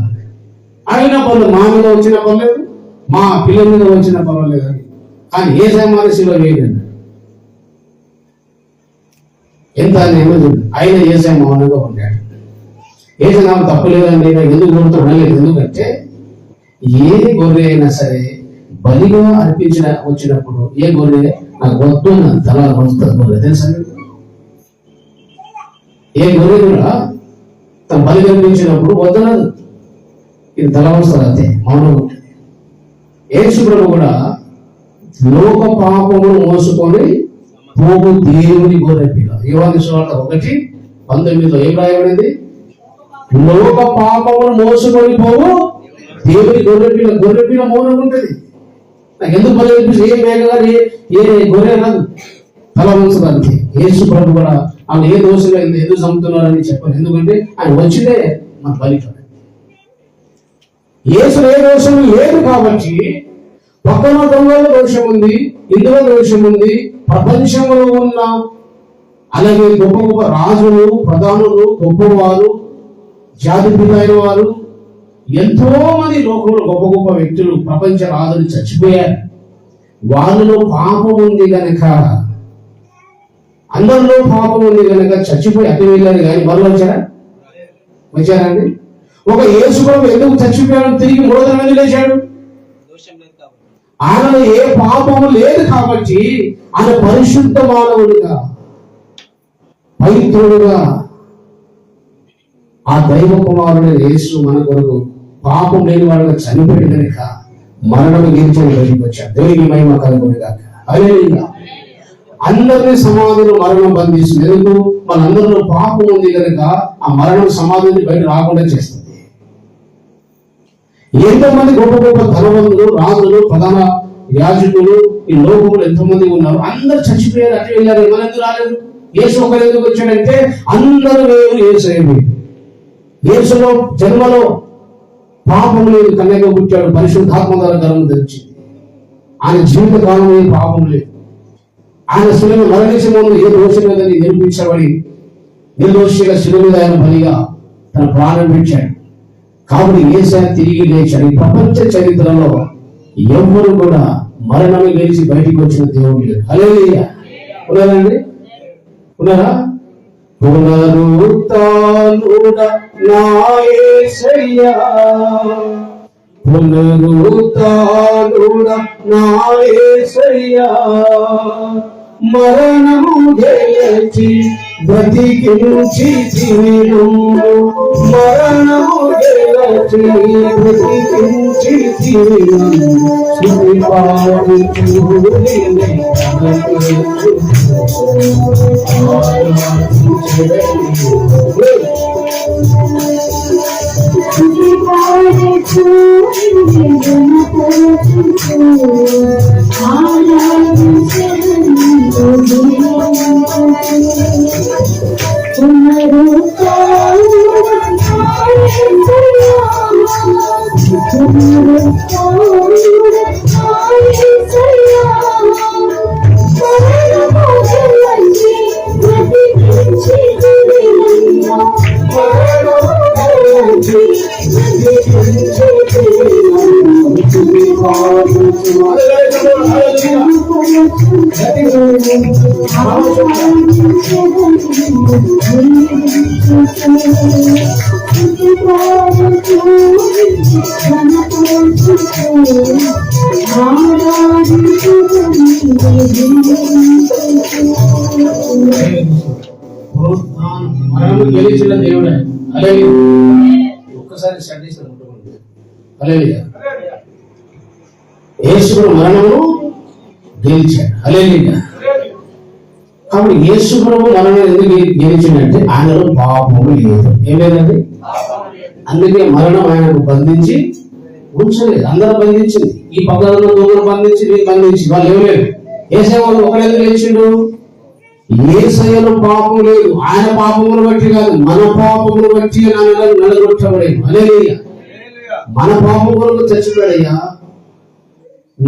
అయినా పర్లేదు, మా మీద వచ్చిన పర్లేదు, మా పిల్లల మీద వచ్చిన పర్వాలేదు అని. కానీ ఏ సమస్యలో వేయలేదు. ఎంత ఆయన ఏసే మౌనంగా ఉంటాడు. ఏసే నాకు తప్పులేదండి, ఎందుకు కొడుతున్నాడు? ఎందుకంటే ఏ గొర్రె అయినా సరే బలిగా వచ్చినప్పుడు ఏ గొర్రె నాకు వద్దు తల వస్తుంది గొర్రె, తెలుసా? ఏ గొర్రె కూడా తన బలి కనిపించినప్పుడు వద్దనదు, ఇది తల వస్తుంది, అంతే మౌనం ఉంటుంది. యేసు ప్రభు కూడా లోక పాపమును మోసుకొని పోగు దేవుని గొర్రె పిల్ల. యోహాను సువార్త 1:19 ఏం రాయబడింది? లోక పాపమును మోసుకొని పోగు దేవుని గొర్రె పిల్ల మౌనం ఉంటుంది. నాకు ఎందుకు బలి కనిపిస్తుంది? ఏ మేఘగా ఏ గొర్రె రాదు, తల వస్తుంది, అంతే. యేసు ప్రభు కూడా ఆయన ఏ దోషంగా ఎందుకు చంపుతున్నారని చెప్పారు. ఎందుకంటే ఆయన వచ్చిందే మన బలి. యేసు ఏ దోషం లేదు కాబట్టి పక్కన దొంగల దోషం ఉంది, ఇందులో దోషం ఉంది, ప్రపంచంలో ఉన్న అలాగే గొప్ప గొప్ప రాజులు, ప్రధానులు, గొప్పవారు, జాతిపితైన వారు, ఎంతో మంది లోకంలో గొప్ప గొప్ప వ్యక్తులు, ప్రపంచ రాజులు చచ్చిపోయారు. వాళ్ళలో పాపం ఉంది కనుక, అందరిలో పాపం ఉంది కనుక చచ్చిపోయి అటు వెళ్ళారు. కానీ మరో వచ్చారండి. ఒక యేసు ప్రభు ఎందుకు చచ్చిపోయాడు? తిరిగి మూడో దినాన లేచాడు. ఆయనలో ఏ పాపము లేదు కాబట్టి ఆయన పరిశుద్ధ మానవుడిగా, పవిత్రుడుగా, ఆ దైవ కుమారుడు యేసు మన కొరకు పాపం లేని వాడుగా చనిపోయి కనుక మరణం గెలిచని బయటకు వచ్చాడు. దేవునికి మహిమ కలుగునుగాక. హల్లెలూయా. అందరినీ సమాధిలో మరణం బంధిస్తుంది. ఎందుకు? మనందరిలో పాపం ఉంది కనుక ఆ మరణం సమాధిని బయట రాకుండా చేస్తుంది. ఎంతోమంది గొప్ప గొప్ప ధనవంతులు, రాజులు, ప్రధాన యాజకులు ఈ లోకంలో ఎంతోమంది ఉన్నారు. అందరూ చచ్చిపోయారు, అటు వెళ్ళారు. మన ఎందుకు రాలేదు? యేసు ఒకరు ఎందుకు వచ్చాడంటే అందరూ వేరు, యేసు ఏమి యేసులో జన్మలో పాపం లేదు, కన్యగా పుట్టాడు, పరిశుద్ధాత్మ ద్వారా గర్వం ధరించింది. ఆయన జీవిత కాలంలో ఏ పాపం లేదు. ఆయన శిలువ మరణించే ముందు ఏ దోషం లేదని నిరూపించబడి నిర్దోషిగా శిలువ మీద ఆయన బలిగా తన ప్రాణం పెట్టాడు. కాబట్టి యేసయ్య తిరిగి లేచాడు. ఈ ప్రపంచ చరిత్రలో ఎవ్వరు కూడా మరణమే గెలిచి బయటికి వచ్చిన దేవుడు లేడు. హల్లెలూయా. ఉన్నారండి? ఉన్నారా? పునరుత్థానుడా నా యేసయ్యా, పునరుత్థానుడా నా యేసయ్యా, మరణము గెలిచి బ్రతికించితివి నన్ను, మరణము గెలిచి బ్రతికించితివి నన్ను, స్తుతి పాడుచునే మరణము గెలిచిన దేవుడే. అలాగే ఒక్కసారి స్టార్ట్ చేసిన ముట్టుకుంటుంది. హల్లెలూయా. యేసు మరణము గెలిచాడు. హల్లెలూయా. కాబట్టి యేసు ప్రభు మరణం ఎందుకు గెలిచిందంటే ఆయనలో పాపము లేదు. ఏం లేదండి. అందుకే మరణం ఆయనకు బంధించి ఉంచలేదు. అందరూ బంధించింది. ఈ పక్కన దొంగలు బంధించి వీళ్ళు బంధించి వాళ్ళు ఏమలేదు. ఏసయ్య వాళ్ళు ఒకరెందుకు లేచిండు? యేసయ్యలో పాపం లేదు. ఆయన పాపమును బట్టి కాదు, మన పాపమును బట్టి నలగొట్టబడేది. హల్లెలూయా. మన పాపం కొరకు చచ్చిపోయాడయ్యా.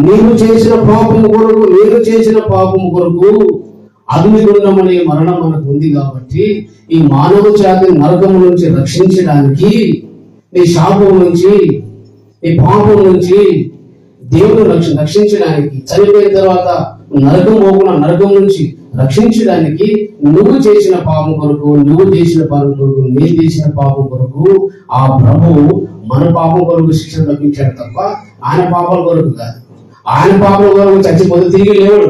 నీవు చేసిన పాపము కొరకు, నేను చేసిన పాపము కొరకు అగ్నిగుండమనే మరణం మనకు ఉంది. కాబట్టి ఈ మానవ జాతిని నరకము నుంచి రక్షించడానికి, నీ శాపం నుంచి, నీ పాపం నుంచి దేవుడు రక్షించడానికి, చనిపోయిన తర్వాత నరకం నుంచి రక్షించడానికి నువ్వు చేసిన పాపం కొరకు, నువ్వు చేసిన పాపం కొరకు, నేను చేసిన పాపం కొరకు ఆ ప్రభువు మన పాపం కొరకు శిక్షణ తప్పించాడు తప్ప ఆయన పాపాల కొరకు కాదు. ఆయన పాపం కొరకు చచ్చిపోతే తిరిగి లేవుడు.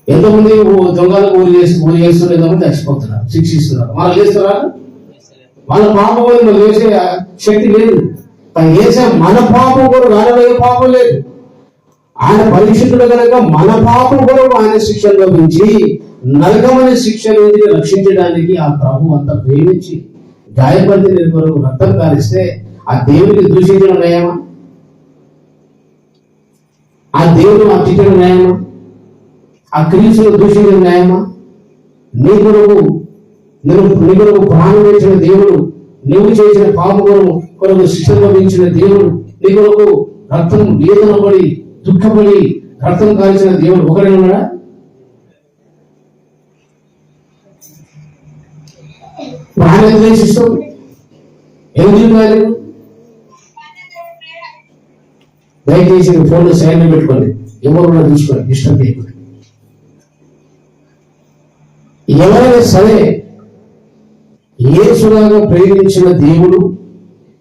ఎంతమంది దొంగలకు ఊరి చేస్తున్నారు, ఎంతమంది చచ్చిపోతున్నారు, శిక్షిస్తున్నారు. వాళ్ళు చేస్తారా? వాళ్ళ పాపం మనం చేసే శక్తి లేదు. చేసే మన పాపం కొరకు ఆయన పాపం లేదు. ఆయన పరిశుద్ధుడు కనుక మన పాపం కొరకు ఆయన శిక్షణ లభించి నరకమైన శిక్ష నుంచి రక్షించడానికి ఆ ప్రభు అంత ప్రేమించి గాయపడిన కొరకు రక్తం కారిస్తే ఆ దేవుడికి దూషించడం న్యాయమా? ఆ దేవుడు ఆ తిట్టడం న్యాయమా? ఆ క్రీస్తును దూషించడం న్యాయమా? నీ కొరకు ప్రాణం వేసిన దేవుడు, నువ్వు చేసిన పాప కొరకు శిక్షణ లభించిన దేవుడు, నీ కొరకు రక్తం వేదన పడి దుఃఖపడి రక్తం కాల్చిన దేవుడు ఒకడే ఉన్నాడా? ఆయన ద్వేషిస్తాం ఎందుకు కాలేదు? దయచేసి ఫోన్ సైలెంట్ పెట్టుకోండి, ఎవరు చూసుకోండి, డిస్టర్బ్ చేయకూడదు. ఎవరైనా సరే యేసులాగా ప్రేమించిన దేవుడు,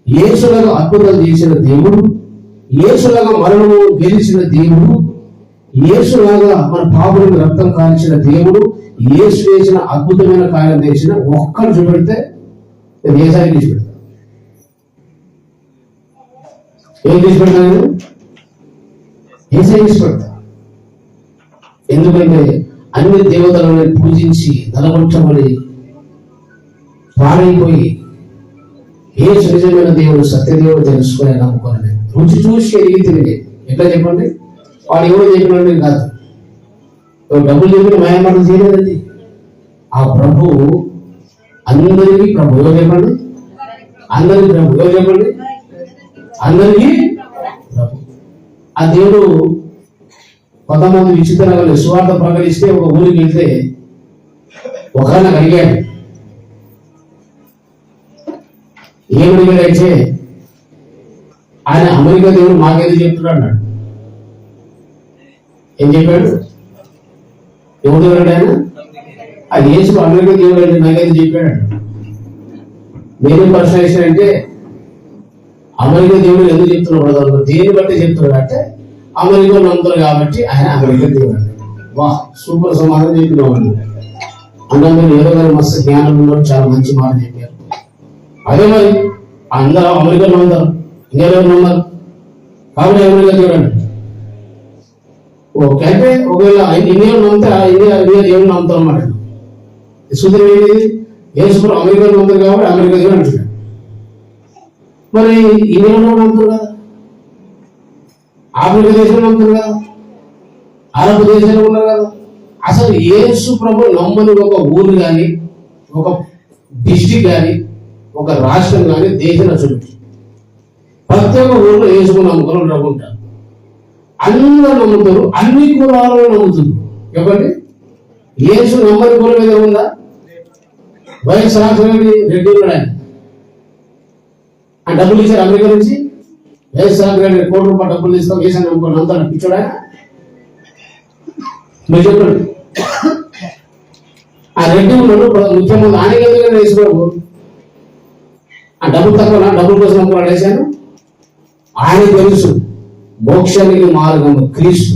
యేసులాగా అద్భుతాలు చేసిన దేవుడు, యేసులాగా మరణము గెలిచిన దేవుడు, యేసులాగా మన పాపులకు రక్తం కాల్చిన దేవుడు, యేసు చేసిన అద్భుతమైన కార్యం చేసిన ఒక్కరు చూపెడితే నేను ఏసారి తీసి పెడతా. ఏం తీసి పెడతా? నేను ఏసారి తీసి పెడతా. ఎందుకంటే అన్ని దేవతలను పూజించి నలగొట్టబడి పాడైపోయి యేసు నిజమైన దేవుడు, సత్యదేవుడు తెలుసుకునే నమ్ముకోవాలి. రుచి చూసి ఎరిగి తిరిగి ఎట్లా చెప్పండి? వాడు ఎవరు చెప్పిన కాదు, డబ్బులు చెప్పిన మాయమాటలు చేయలేదండి. ఆ ప్రభు అందరికీ ప్రభు. ఎవరు చెప్పండి? అందరికీ ప్రభు. ఎవరు చెప్పండి? అందరికీ ప్రభు. ఆ దేవుడు కొంతమంది విచిత్రంగా సువార్త ప్రకటిస్తే ఒక ఊరికి వెళ్తే ఒకరిని అడిగాడు. ఏమడిగాడైతే ఆయన అమెరికా దేవుడు మాకేది చెప్తున్నాడు అన్నాడు. ఏం చెప్పాడు? ఎవరు దేవుడు ఆయన? అది యేసు అమెరికా దేవుడు అంటే నాకేది చెప్పాడు. నేనేం ప్రశ్న వేసానంటే అమెరికా దేవుడు ఎందుకు చెప్తున్నాడు? దేని బట్టి చెప్తున్నాడు అంటే అమెరికా నమ్ముతారు కాబట్టి ఆయన అమెరికా దేవుడు అంటే. వా, సూపర్ సమాధానం చెప్పినావు అన్న. మీరు ఏదో కానీ మస్తు జ్ఞానం ఉన్నారు, చాలా మంచి మాట చెప్పారు. అదే మరి అందరూ అమెరికాలో ఉంటారు, ఇండియాలో ఉన్నారు కాబట్టి అమెరికా దేవుడు అంటే. ఓకే, అంటే ఒకవేళ ఇండియాలో నమ్మితే ఇండియా దేవుడు నమ్ముతాం అన్నమాట. సూత్రం ఏంటి? యేసు అమెరికాలో నమ్ముతారు కాబట్టి అమెరికా దేవుడు అంటున్నాడు. మరి ఇండియాలో నమ్ముతారు కదా, ఆఫ్రికా దేశంలో నమ్ముతారు కదా, అరబ్ దేశంలో ఉన్నారు కదా. అసలు యేసు ప్రభు నమ్మని ఒక ఊరు కానీ, ఒక డిస్ట్రిక్ట్ కానీ, ఒక రాష్ట్రం కానీ, దేశంలో చూపించి ప్రతి ఒక్క ఊళ్ళో యేసు నమ్ముకుని నమ్ముకుంటారు. అందరూ నమ్ముతారు, అన్ని కులాలను నమ్ముతారు. చెప్పండి, యేసు నమ్మని కులం మీద ఉందా? వైఎస్ రాజశేఖర రెడ్డి ఉన్నాడు. ఆ డబ్బులు ఇచ్చారు అమెరికా నుంచి. వైఎస్ రాజశేఖర కోటి రూపాయలు డబ్బులు ఇస్తాం, వేసాను నమ్ముకోండి అంతా పిచ్చోడా? మీరు చెప్పండి. ఆ రెడ్డి ఉన్నాడు ముఖ్యమంత్రి, ఆయన ఎందుకంటే వేసుకోడు. ఆ డబ్బులు తక్కువ, డబ్బుల కోసం నమ్ముకున్నాడు వేశాను. ఆయన తెలుసు మోక్షానికి మార్గము క్రీస్తు.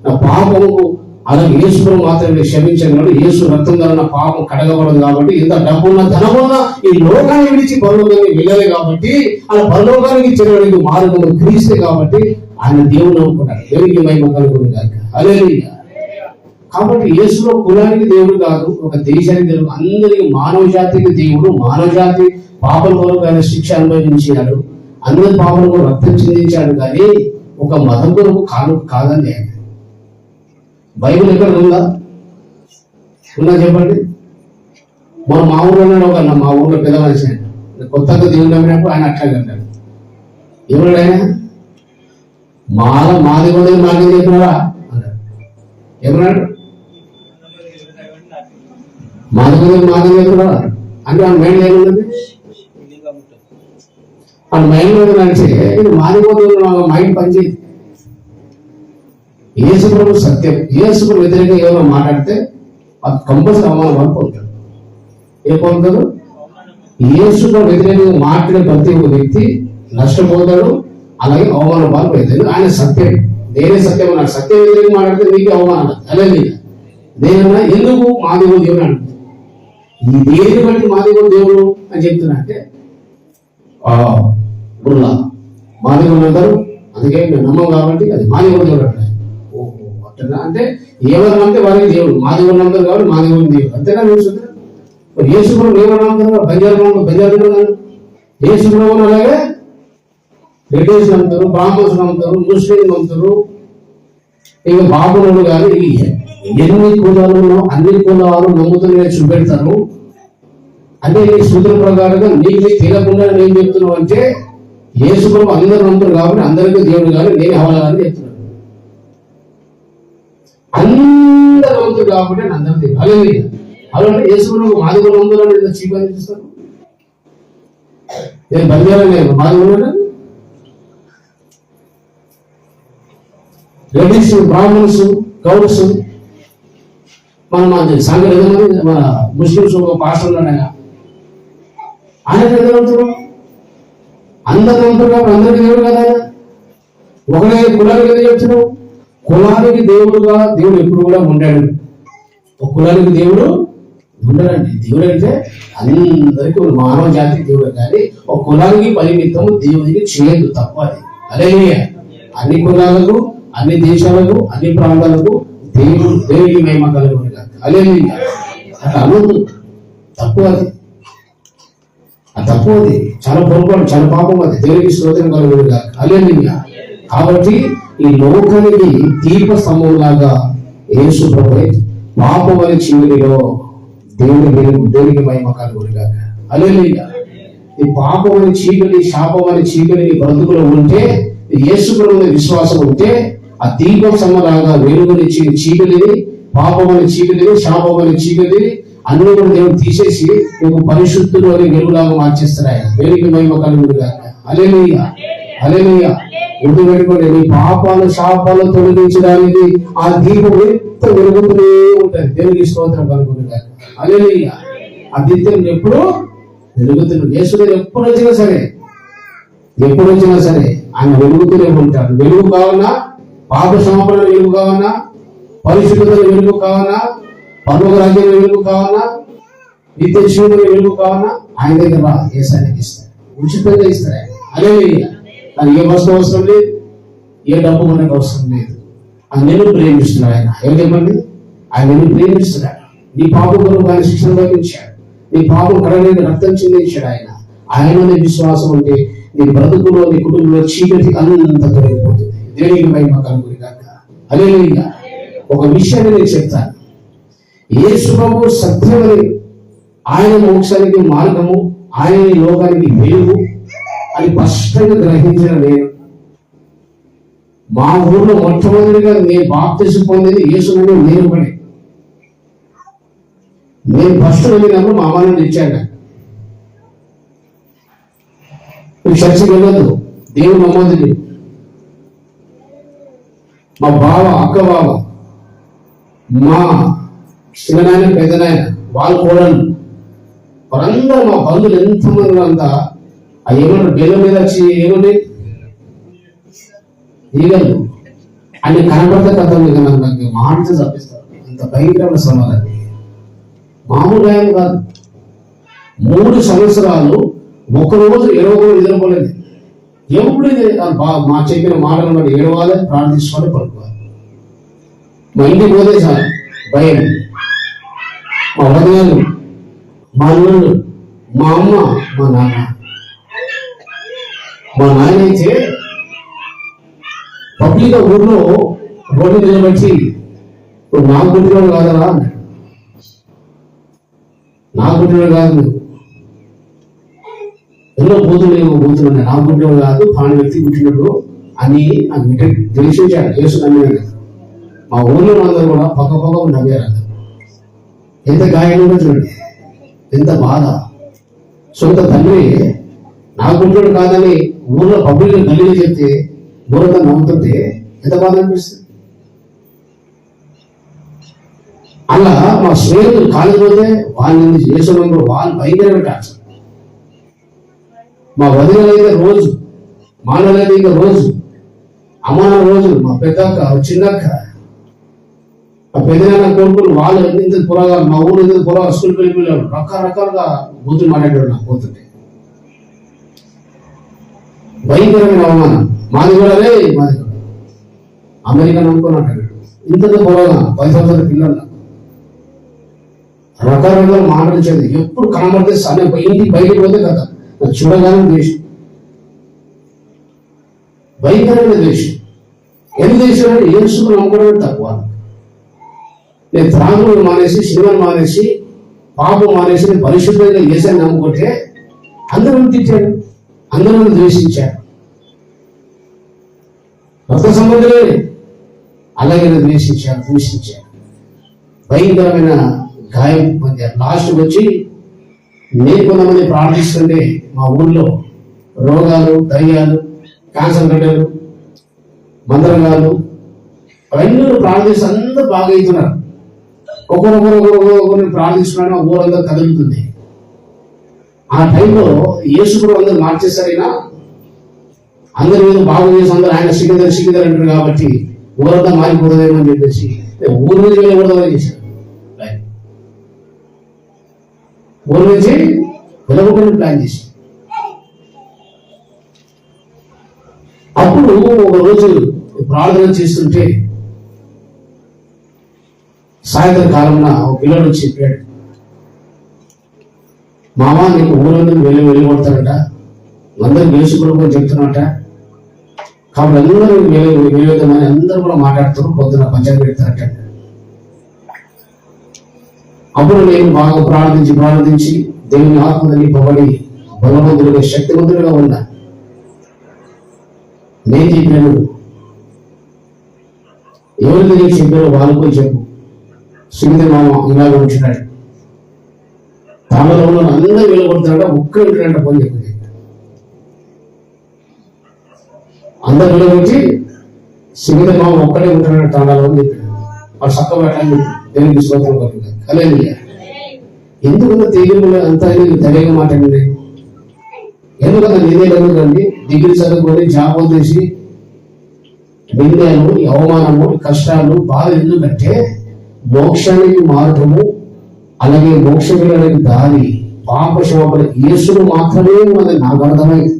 నా పాపముకు అలాగే యేసును మాత్రమే క్షమించగలడు. యేసు రక్తం ధరణ పాపం కడగబడదు కాబట్టి, ఇంత డబ్బున్న ధనమున్న ఈ లోకాన్ని విడిచి పరలోకానికి వెళ్ళాలి కాబట్టి, అలా పరలోకానికి చేరడానికి మార్గము క్రీస్తే కాబట్టి ఆయన దేవుడు అనుకున్నాడు. దేవునికి మహిమ కలుగును గాక. హల్లెలూయా. కాబట్టి యేసులో కులానికి దేవుడు కాదు, ఒక దేశానికి దేవుడు, అందరికి మానవ జాతికి దేవుడు. మానవ జాతి పాపల కొరకు ఆయన శిక్ష అనుభవించాడు, అందరి పాపల కొరకు రక్తం చెందించాడు, కానీ ఒక మతం కొరకు కాదండి ఆయన. బైబిల్ ఎక్కడ ఉందా చెప్పండి. మా ఊళ్ళో మా ఊళ్ళో పెద్ద మనిషి ఆయన కొత్తగా దేవుడు నమ్మినప్పుడు ఆయన అట్లాగే అంటాడు. ఎవరు ఆయన మాది కూడా మాకేం చెప్పినారా అన్నాడు. ఎవరన్నాడు? మాది కూడా మాకేం చెప్పినారా అంటే ఆ మైండ్ ఏమున్నది? ఆ మైండ్ మీద నడిచే ఇది మాదిపోతున్న మైండ్ పనిచేయదు. యేసు ప్రభు సత్యం. యేసుకు వ్యతిరేకంగా ఎవరో మాట్లాడితే అది కంపల్సరీ అవమానం పడిపోతాడు. ఏ పొందుతాడు? యేసుకు వ్యతిరేకంగా మాట్లాడే ప్రతి ఒక్క వ్యక్తి నష్టపోతాడు, అలాగే అవమానం పాల్పోతుంది. ఆయన సత్యం, నేనే సత్యం అన్నాడు. సత్యం వ్యతిరేకంగా మాట్లాడితే నీకు అవమానం. అలాగే నేనన్నా ఎందుకు మాదేవుడు దేవుడు అంటాడు. ఈ దేని బట్టి మాదేవుడు దేవుడు అని చెప్తున్నా అంటే బుర్లా మాదేవుడు అంటారు, అందుకే మేము నమ్మం కాబట్టి అది మాదేవుడు దేవుడు అంటారు. అంటే ఎవరు నమ్మితే వారికి దేవుడు. మాదేవుడు నమ్ముతారు కాబట్టి మాదేవుడు దేవుడు, అంతేనా? మీరు యేసు ప్రభు ఎవరు నమ్ముతారు? బంజారు యేసు ప్రభు అలాగే రెడ్డిస్ నమ్ముతారు, బ్రాహ్మణ్స్ నమ్ముతారు, ముస్లిం నమ్ముతారు, ఇక బాబులు కానీ ఎన్ని కులాలు అన్ని కులాలు నమ్ముతూనే చూపెడతారు. అంటే నీ సూత్ర ప్రకారంగా నీకు తెలియకుండా నేను చెప్తున్నావు అంటే యేసు ప్రభు అందరూ నమ్ముతారు కాబట్టి అందరికీ దేవుడు కానీ నేను అవ్వాలని చెప్తున్నాను. అందరూ నమ్ముతారు కాబట్టి నేను అందరూ దేవుడు. అలాగే అలాంటి యేసు ప్రభు మాది కూడా ఉందని చీప్ అని చూస్తాను. నేను బంజారా లేదు, మాది ఉన్నాడు. రెడ్డిస్, బ్రాహ్మణ్స్, గౌడ్స్, మన సంఘటన మన ముస్లింస్ ఒక పాస్టర్ ఉన్నాడు. ఆయన ఎదురవుతారు, అందరూ ఉంటారు కాబట్టి అందరికీ దేవుడు కదా. ఒకటే కులానికి ఎందుకు చెప్తున్నావు? కులానికి దేవుడుగా దేవుడు ఎప్పుడు కూడా ఉండాడు. ఒక కులానికి దేవుడు ఉండడండి. దేవుడు అంటే అందరికీ మానవ జాతికి దేవుడు, కానీ ఒక కులానికి పరిమితం దేవుడికి చేయదు, తప్ప అది. అదే అన్ని కులాలకు, అన్ని దేశాలకు, అన్ని ప్రాంతాలకు దేవుడికి మహిమ కలుగును గాక. అదే అట్లా అనొద్దు, తప్పు అది. ఆ తప్పు అది, చాలా పొరపాటు, చాలా పాపం అది. దేవుడికి స్తోత్రం కలుగును గాక. అదే కాబట్టి ఈ లోకానికి దీప స్తంభంలాగా యేసు ప్రభువే పాపం అనే చీకటిలో దేవుడికి మహిమ కలుగును గాక. అదే ఈ పాపం అనే చీకటి, శాపం అనే చీకటి నీ బ్రతుకులో ఉంటే, యేసు ప్రభువుని విశ్వాసం ఉంటే, ఆ దీపం సమ్మలాగా వెలుగునిచ్చి చీకటిని, పాపం అనే చీకటిని, శాపం అనే చీకటిని అన్ని కూడా దేవుడు తీసేసి నీకు పరిశుద్ధులు అనే వెలుగులాగా మార్చేస్తారు ఆయన. దేవునికి మహిమ కలుగును గాక. హల్లెలూయా, హల్లెలూయా. గుర్తు పెట్టుకోండి, నీ పాపాలు శాపాలు తొలగించడానికి ఆ దీపం ఎంత వెలుగుతూనే ఉంటుంది. దేవునికి స్తోత్రం కలుగును గాక. హల్లెలూయా. ఆ దీపం ఎప్పుడు వెలుగుతున్నాడు. యేసు ఎప్పుడు వచ్చినా సరే ఆయన వెలుగుతూనే ఉంటాడు. వెలుగు కావాలన్నా, పాప క్షమాపణ వెలుగు కావాలన్నా, పరిశుద్ధత వెలుగు కావాలన్నా, పరలోక రాజ్యం వెలుగు కావాలన్నా, నిత్య జీవుని వెలుగు కావాలన్నా ఆయన దగ్గర రా. యేసానికి ఇస్తాడు, ఉచితంగా ఇస్తాడు ఆయన. అదే అది ఏ వస్తువు అవసరం లేదు, ఏ డబ్బు మనకు అవసరం లేదు. ఆయన నిన్ను ప్రేమిస్తున్నాడు. ఆయన ఏమండి, ఆయన నిన్ను ప్రేమిస్తున్నాడు. నీ పాపం కొరకు ఆయన శిక్షణ తగ్గించాడు, నీ పాపం కడలేని రక్తం చెందించాడు ఆయన. ఆయననే విశ్వాసం ఉంటే నీ బ్రతుకులో, నీ కుటుంబంలో చీకటి అంత తొలగిపోతుంది. దేవునికి మహిమ కలుగును గాక. హల్లెలూయా. ఒక విషయాన్ని నేను చెప్తాను. యేసు ప్రభువు సత్యమని, ఆయన మోక్షానికి మార్గము, ఆయన లోకానికి వెలుగు అని స్పష్టంగా గ్రహించిన నేను, మా ఊర్లో మొట్టమొదటిగా నేను బాప్తిసం పొందేది యేసు నేను పడి. నేను ఫస్ట్ వెళ్ళినప్పుడు మా అమ్మ ఇచ్చాను, చర్చకి వెళ్ళదు, దేవుడు నమ్మొద్దు. మా బావ, అక్క బావ, మా చిన్ననాయన, పెద్దనాయన, వాళ్ళు కోడలు, వారందరూ మా బంధువులు ఎంతమంది అంతా ఏమన్నా బెల్లం మీద వచ్చి ఏమండి ఈగలు అని కనపడితే కథ మీకు నాకు మాటలు తప్పిస్తారు. అంత భయంకరమైన శ్రమలండి, మామూలుగా ఏం కాదు. 3 సంవత్సరాలు ఒకరోజు నిద్రపోలేదు. ఎప్పుడు మా చెప్పిన మాటలు మరి ఏడవాలి, ప్రార్థించుకొని పడుకోవాలి. మా ఇంటికి పోతే చాలు భయం. మా వదినాలు, మా అన్నలు, మా అమ్మ, మా నాన్న. మా నాయన అయితే పబ్లిక్ ఊర్లో రోడ్డు నిలబట్టి నాకు పుట్టినోడు కాదరా అన్నాడు. నాకు పుట్టినోడు కాదు, ఎన్నో బూతులు నాకు పుట్టినోడు కాదు, పాని వ్యక్తి పుట్టినప్పుడు అని నాకు తెలిసించాడు. యేసు నమ్మినాడు. మా ఊళ్ళో అందరూ కూడా పక్క నవ్వారు. ఎంత గాయంగా చూడండి, ఎంత బాధ. సొంత తండ్రి నాకు పుట్టినోడు కాదని ఊళ్ళో పబ్లిక్ గల్లీలో చెప్తే ఊరంతా నవ్వుతుంటే ఎంత బాధ అనిపిస్తుంది. అలా మా స్నేహితులు కాలేకపోతే వాళ్ళని చేసినప్పుడు వాళ్ళు భయంకరమైన టార్చర్. మా వదినలైతే రోజు, మానవులైతే ఇంకా రోజు, అమ్మాన రోజు, మా పెద్దక్క, చిన్నక్క, ఆ పెద్దనాన్న కొడుకులు వాళ్ళు ఎంత పొరగా, మా ఊరు ఎంత పొరగా స్కూల్కి వెళ్ళిపోయాడు. రకరకాలుగా బూతులు మాట్లాడాడు నాకు పోతుంటే. భయంకరమైన అవమానం. మాది కూడా అమెరికా నమ్ముకున్నాడు. ఇంతకు పొరగా 10 సంవత్సరాల పిల్లలు రకరకాల మాట్లాడించేది. ఎప్పుడు కనబడితే సరే ఇంటికి బయటకు పోతే కదా నాకు చూడగానే దేశం, భయంకరమైన దేశం. ఎన్ని దేశాలు ఏసుకు నమ్ముకోవడమే తక్కువ. నేను త్రాగులు మానేసి, సినిమాలు మానేసి, పాపం మానేసి నేను పరిశుద్ధంగా ఏసాన్ని నమ్ముకుంటే అందరూ తిట్టాడు, అందరూ ద్వేషించాడు. రక్త సంబంధులే అలాగే ద్వేషించాడు. భయంకరమైన గాయం పొందారు. లాస్ట్ వచ్చి నేను కొంతమంది ప్రార్థిస్తుంటే మా ఊళ్ళో రోగాలు, దయ్యాలు, క్యాన్సర్ గడ్డలు, మంత్రగాలు అవన్నీ ప్రార్థిస్తే అందరూ బాగా అవుతున్నారు. ఒకరిని ప్రార్థిస్తున్నాడు, ఊరంతా కదులుతుంది. ఆ టైంలో యేసు కూడా అందరూ మార్చేసారైనా అందరి మీద బాగు చేసి అందరూ ఆయన సిగ్గిదర్ అంటారు కాబట్టి ఊరంతా మారిపోతుందేమో అని చెప్పేసి ఊరి నుంచి వెళ్ళకూడదని చేశారు. ఊరి నుంచి వెళ్ళకూడదని ప్లాన్ చేసి అప్పుడు ఒక రోజు ప్రార్థన చేస్తుంటే సాయంత్రం కాలంలో ఒక పిల్లడు చెప్పాడు, మామ నీకు ఊరందరూ వెళ్ళగొడతాడట, అందరూ వేసుకోవడం చెప్తున్నట, కాబట్టి అందరూ వెళ్ళేద్దామని అందరూ కూడా మాట్లాడుతారు, పొద్దున పంచాయతీ పెడతారట. అప్పుడు నేను బాగా ప్రార్థించి దేవుని ఆత్మని పొగడి బలవంతుడిగా శక్తివంతుడిగా ఉన్నా. నేను చెప్పాను, ఎవరికి నీకు చెప్పారో వాళ్ళు పోయి చెప్పు. సునీత మామ ఇలాగ ఉంటున్నాడు, తామలో అందరూ వెళ్ళగొడతాడ, ఒక్క ఉంటున్నాడు పని చెప్పి అందరు వెళ్ళగొచ్చి సునీత మామ ఒక్కడే ఉంటున్నాడు తాండాలో అని చెప్పాడు. వాడు చక్క పెట్టాలని దేవునికి స్తోత్రం కలుగుతుంది. హల్లెలూయా. ఎందుకంత తెగింపులు అంతా తెలియక మాట్లాడింది. ఎందుకంటే నేనే కదండి డిగ్రీ చదువుకొని జాబ్ వదిలేసి నిందలు, అవమానము, కష్టాలు, బాధ ఎందుకంటే మోక్షానికి మార్గము, అలాగే మోక్షం వెళ్ళడానికి దారి పాప క్షమాపణ యేసును మాత్రమే ఉన్నది నాకు అర్థమైంది.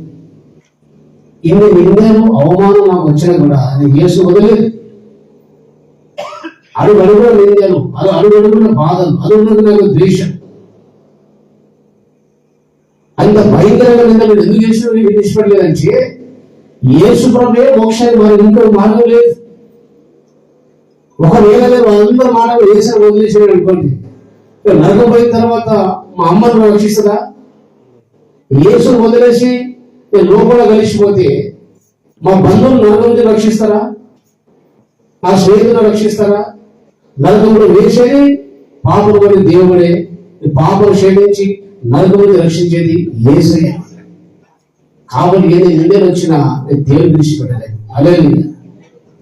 ఇన్ని నిందలు, అవమానం నాకు వచ్చినా కూడా నేను యేసు వదిలేదు. అడుగడుగున నిందలు, అడుగడుగున బాధలు, అడుగడుగున ద్వేషం, అంత భయంకరంగా నిందలు ఎందుకు చేసిన విడిచిపెట్టలేదంటే యేసు ప్రభువే మోక్షానికి మరి ఇంకో మార్గం లేదు. ఒకవేళ నేను అందరూ మాటలు వేసిన వదిలేసాడు అనుకోండి, నరకం పోయిన తర్వాత మా అమ్మను రక్షిస్తుందా? యేసు వదిలేసి నేను లోపల కలిసిపోతే మా బంధువులు నరకం నుంచి రక్షిస్తారా? ఆ స్నేహితులను రక్షిస్తారా? నరకంలో వేసేది పాపం పడి దేవుడే, పాపం క్షమించి నరకం నుంచి రక్షించేది యేసయ్య. కాబట్టి ఏదో నిందలు వచ్చినా నేను దేవుని విడిచిపెట్టలేదు. హల్లెలూయా.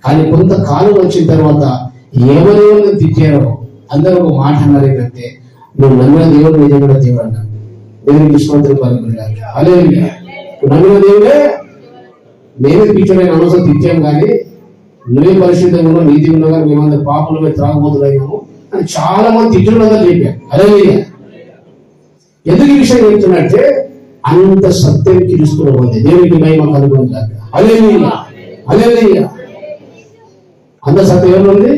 కానీ కొంతకాలం వచ్చిన తర్వాత ఎవరెవరిని తిట్టారో అందరూ ఒక మాట అన్నారు, ఏంటంటే నువ్వు నమ్మిన దేవుడు నిజమైన దేవుడు అన్నారు. దేవునికి స్తోత్రం కలుగుతుంది. హల్లెలూయా. నమ్మిన దేవుడే, మేమే పిచ్చోడైన అనవసరం తిట్టాం, కానీ నువ్వే పరిశుద్ధంగా ఉన్నావు, నీతి ఉన్నావు, కానీ మేమందరూ పాపలమే త్రాగబోతున్నాము అని చాలా మంది తిట్టులందరూ చెప్పారు. హల్లెలూయా. ఎందుకు ఈ విషయం చెప్తున్నట్టే అంత సత్యం క్రీస్తులో ఉంది. దేవునికి మహిమ కలుగును గాక. హల్లెలూయా, హల్లెలూయా. అంత సత్యం ఎవరు ఉంది?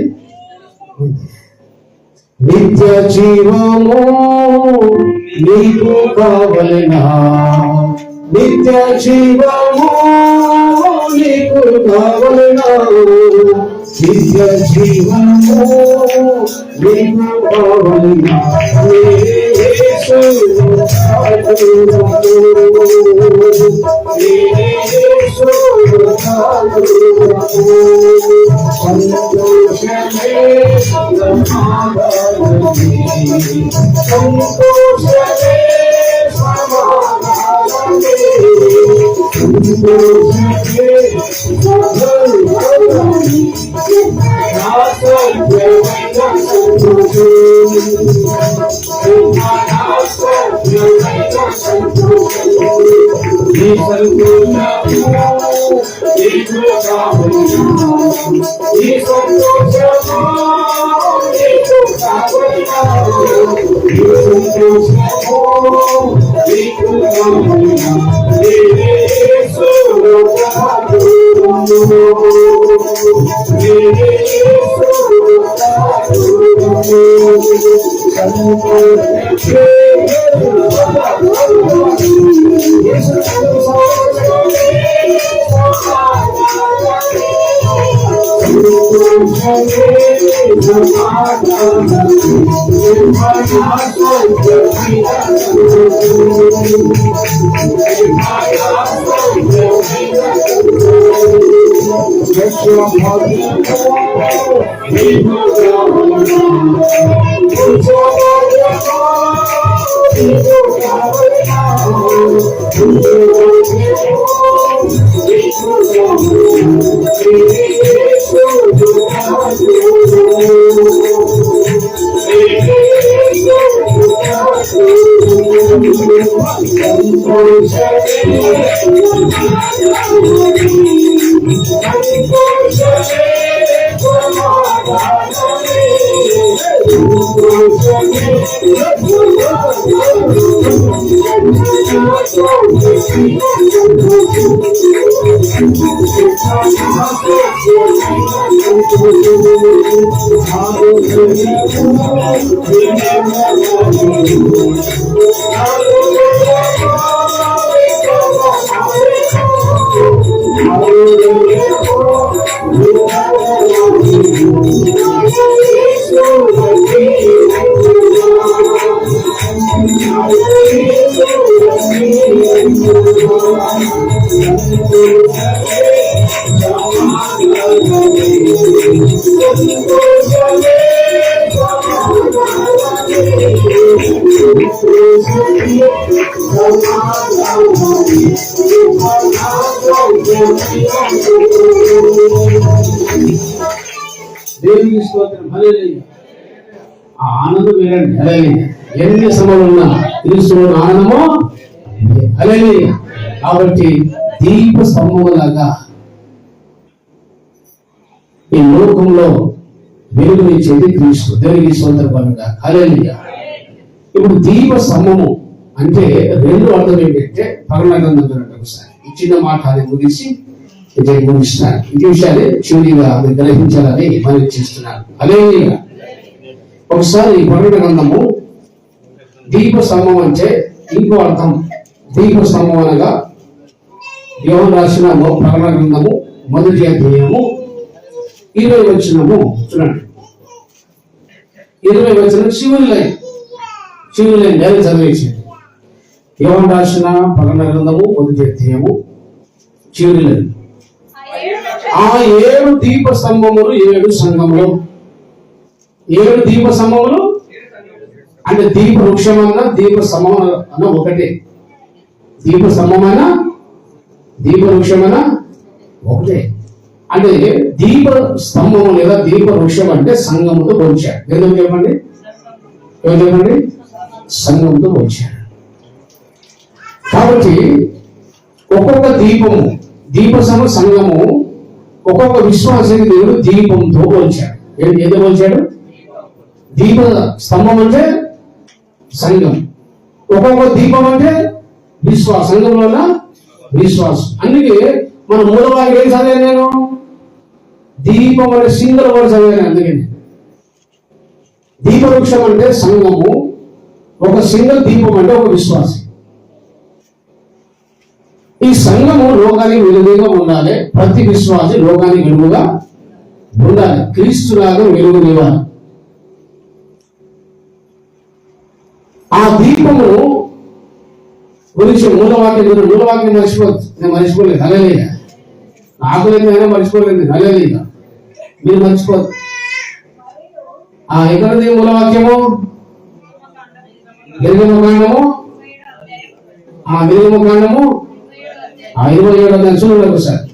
నిత్య జీవము నీకు కావలెనా, నిత్య జీవము నీకు కావలెనా, నిత్య జీవము నీకు కావలెనా, దేవునికి స్తోత్రం. హల్లెలూయా. ఆ ఆనందం వేరండి. హల్లెలూయా. ఎన్ని శ్రమలు ఉన్నా క్రీస్తులో ఆనందము. హల్లెలూయా. కాబట్టి దీప స్తంభములాగా ఈ లోకంలో వెలుగునిచ్చేది క్రీస్తు. దేవునికి స్తోత్రం కలుగుగా. హల్లెలూయా. ఇప్పుడు దీప స్తంభము అంటే రెండు అర్థం ఏంటంటే ప్రకటన గ్రంథం ఒకసారి ఈ చిన్న మాట అది ముగిసి ముగిస్తాను. ఈ విషయాన్ని చివరిగా గ్రహించాలని మనం చేస్తున్నాను. హల్లెలూయా. ఒకసారి ప్రకటన గ్రంథము దీప స్తంభం అంటే ఇంకో అర్థం. దీప స్తంభం అనగా యోహాను రాసిన ప్రకటన గ్రంథము 1వ అధ్యాయము 20వ వచనము చూడండి. 20వ వచనం చివరి లైన్ నేను చదివేసి. యోహాను రాసిన ప్రకటన గ్రంథము 1వ అధ్యాయము చివరి లైన్. ఆ 7 దీప స్తంభములు 7 సంఘములు. 7 దీప స్తంభములు అంటే దీప వృక్షమన్నా దీప స్తంభం అన్న ఒకటే. దీప స్తంభమైన దీప వృక్షమైన ఒకటే. అంటే దీప స్తంభము లేదా దీప వృక్షం అంటే సంఘముతో పోల్చాడు. ఎందుకు చెప్పండి? ఏమో చెప్పండి? సంఘంతో పోల్చాడు. కాబట్టి ఒక్కొక్క దీపము దీప సంఘము ఒక్కొక్క విశ్వాసానికి దేవుడు దీపంతో పోల్చాడు. ఏదో పోల్చాడు? దీప స్తంభం అంటే సంఘం, ఒక్కొక్క దీపం అంటే విశ్వాసం, సంఘంలో విశ్వాసం. అందుకే మన మూలవాకి ఏం చదివాను నేను? దీపం అంటే సింగల్ వర్డ్ చదివాను. అందుకని దీపవృక్షం అంటే సంఘము, ఒక సింగల్ దీపం అంటే ఒక విశ్వాసం. ఈ సంఘము లోకానికి వెలుగుగా ఉండాలి, ప్రతి విశ్వాసి లోకానికి వెలుగుగా ఉండాలి, క్రీస్తులాగా వెలుగునివ్వాలి. ఆ దీపము గురించి మూలవాక్యం మర్చిపోవచ్చు. నేను మర్చిపోలేదు, హల్లెలూయా. నాకు లేదు, నేను మర్చిపోలేదు, హల్లెలూయా. మీరు మర్చిపోదు. ఎక్కడది మూలవాక్యము? నిర్గమకాండము 27వ చూడండి ఒకసారి.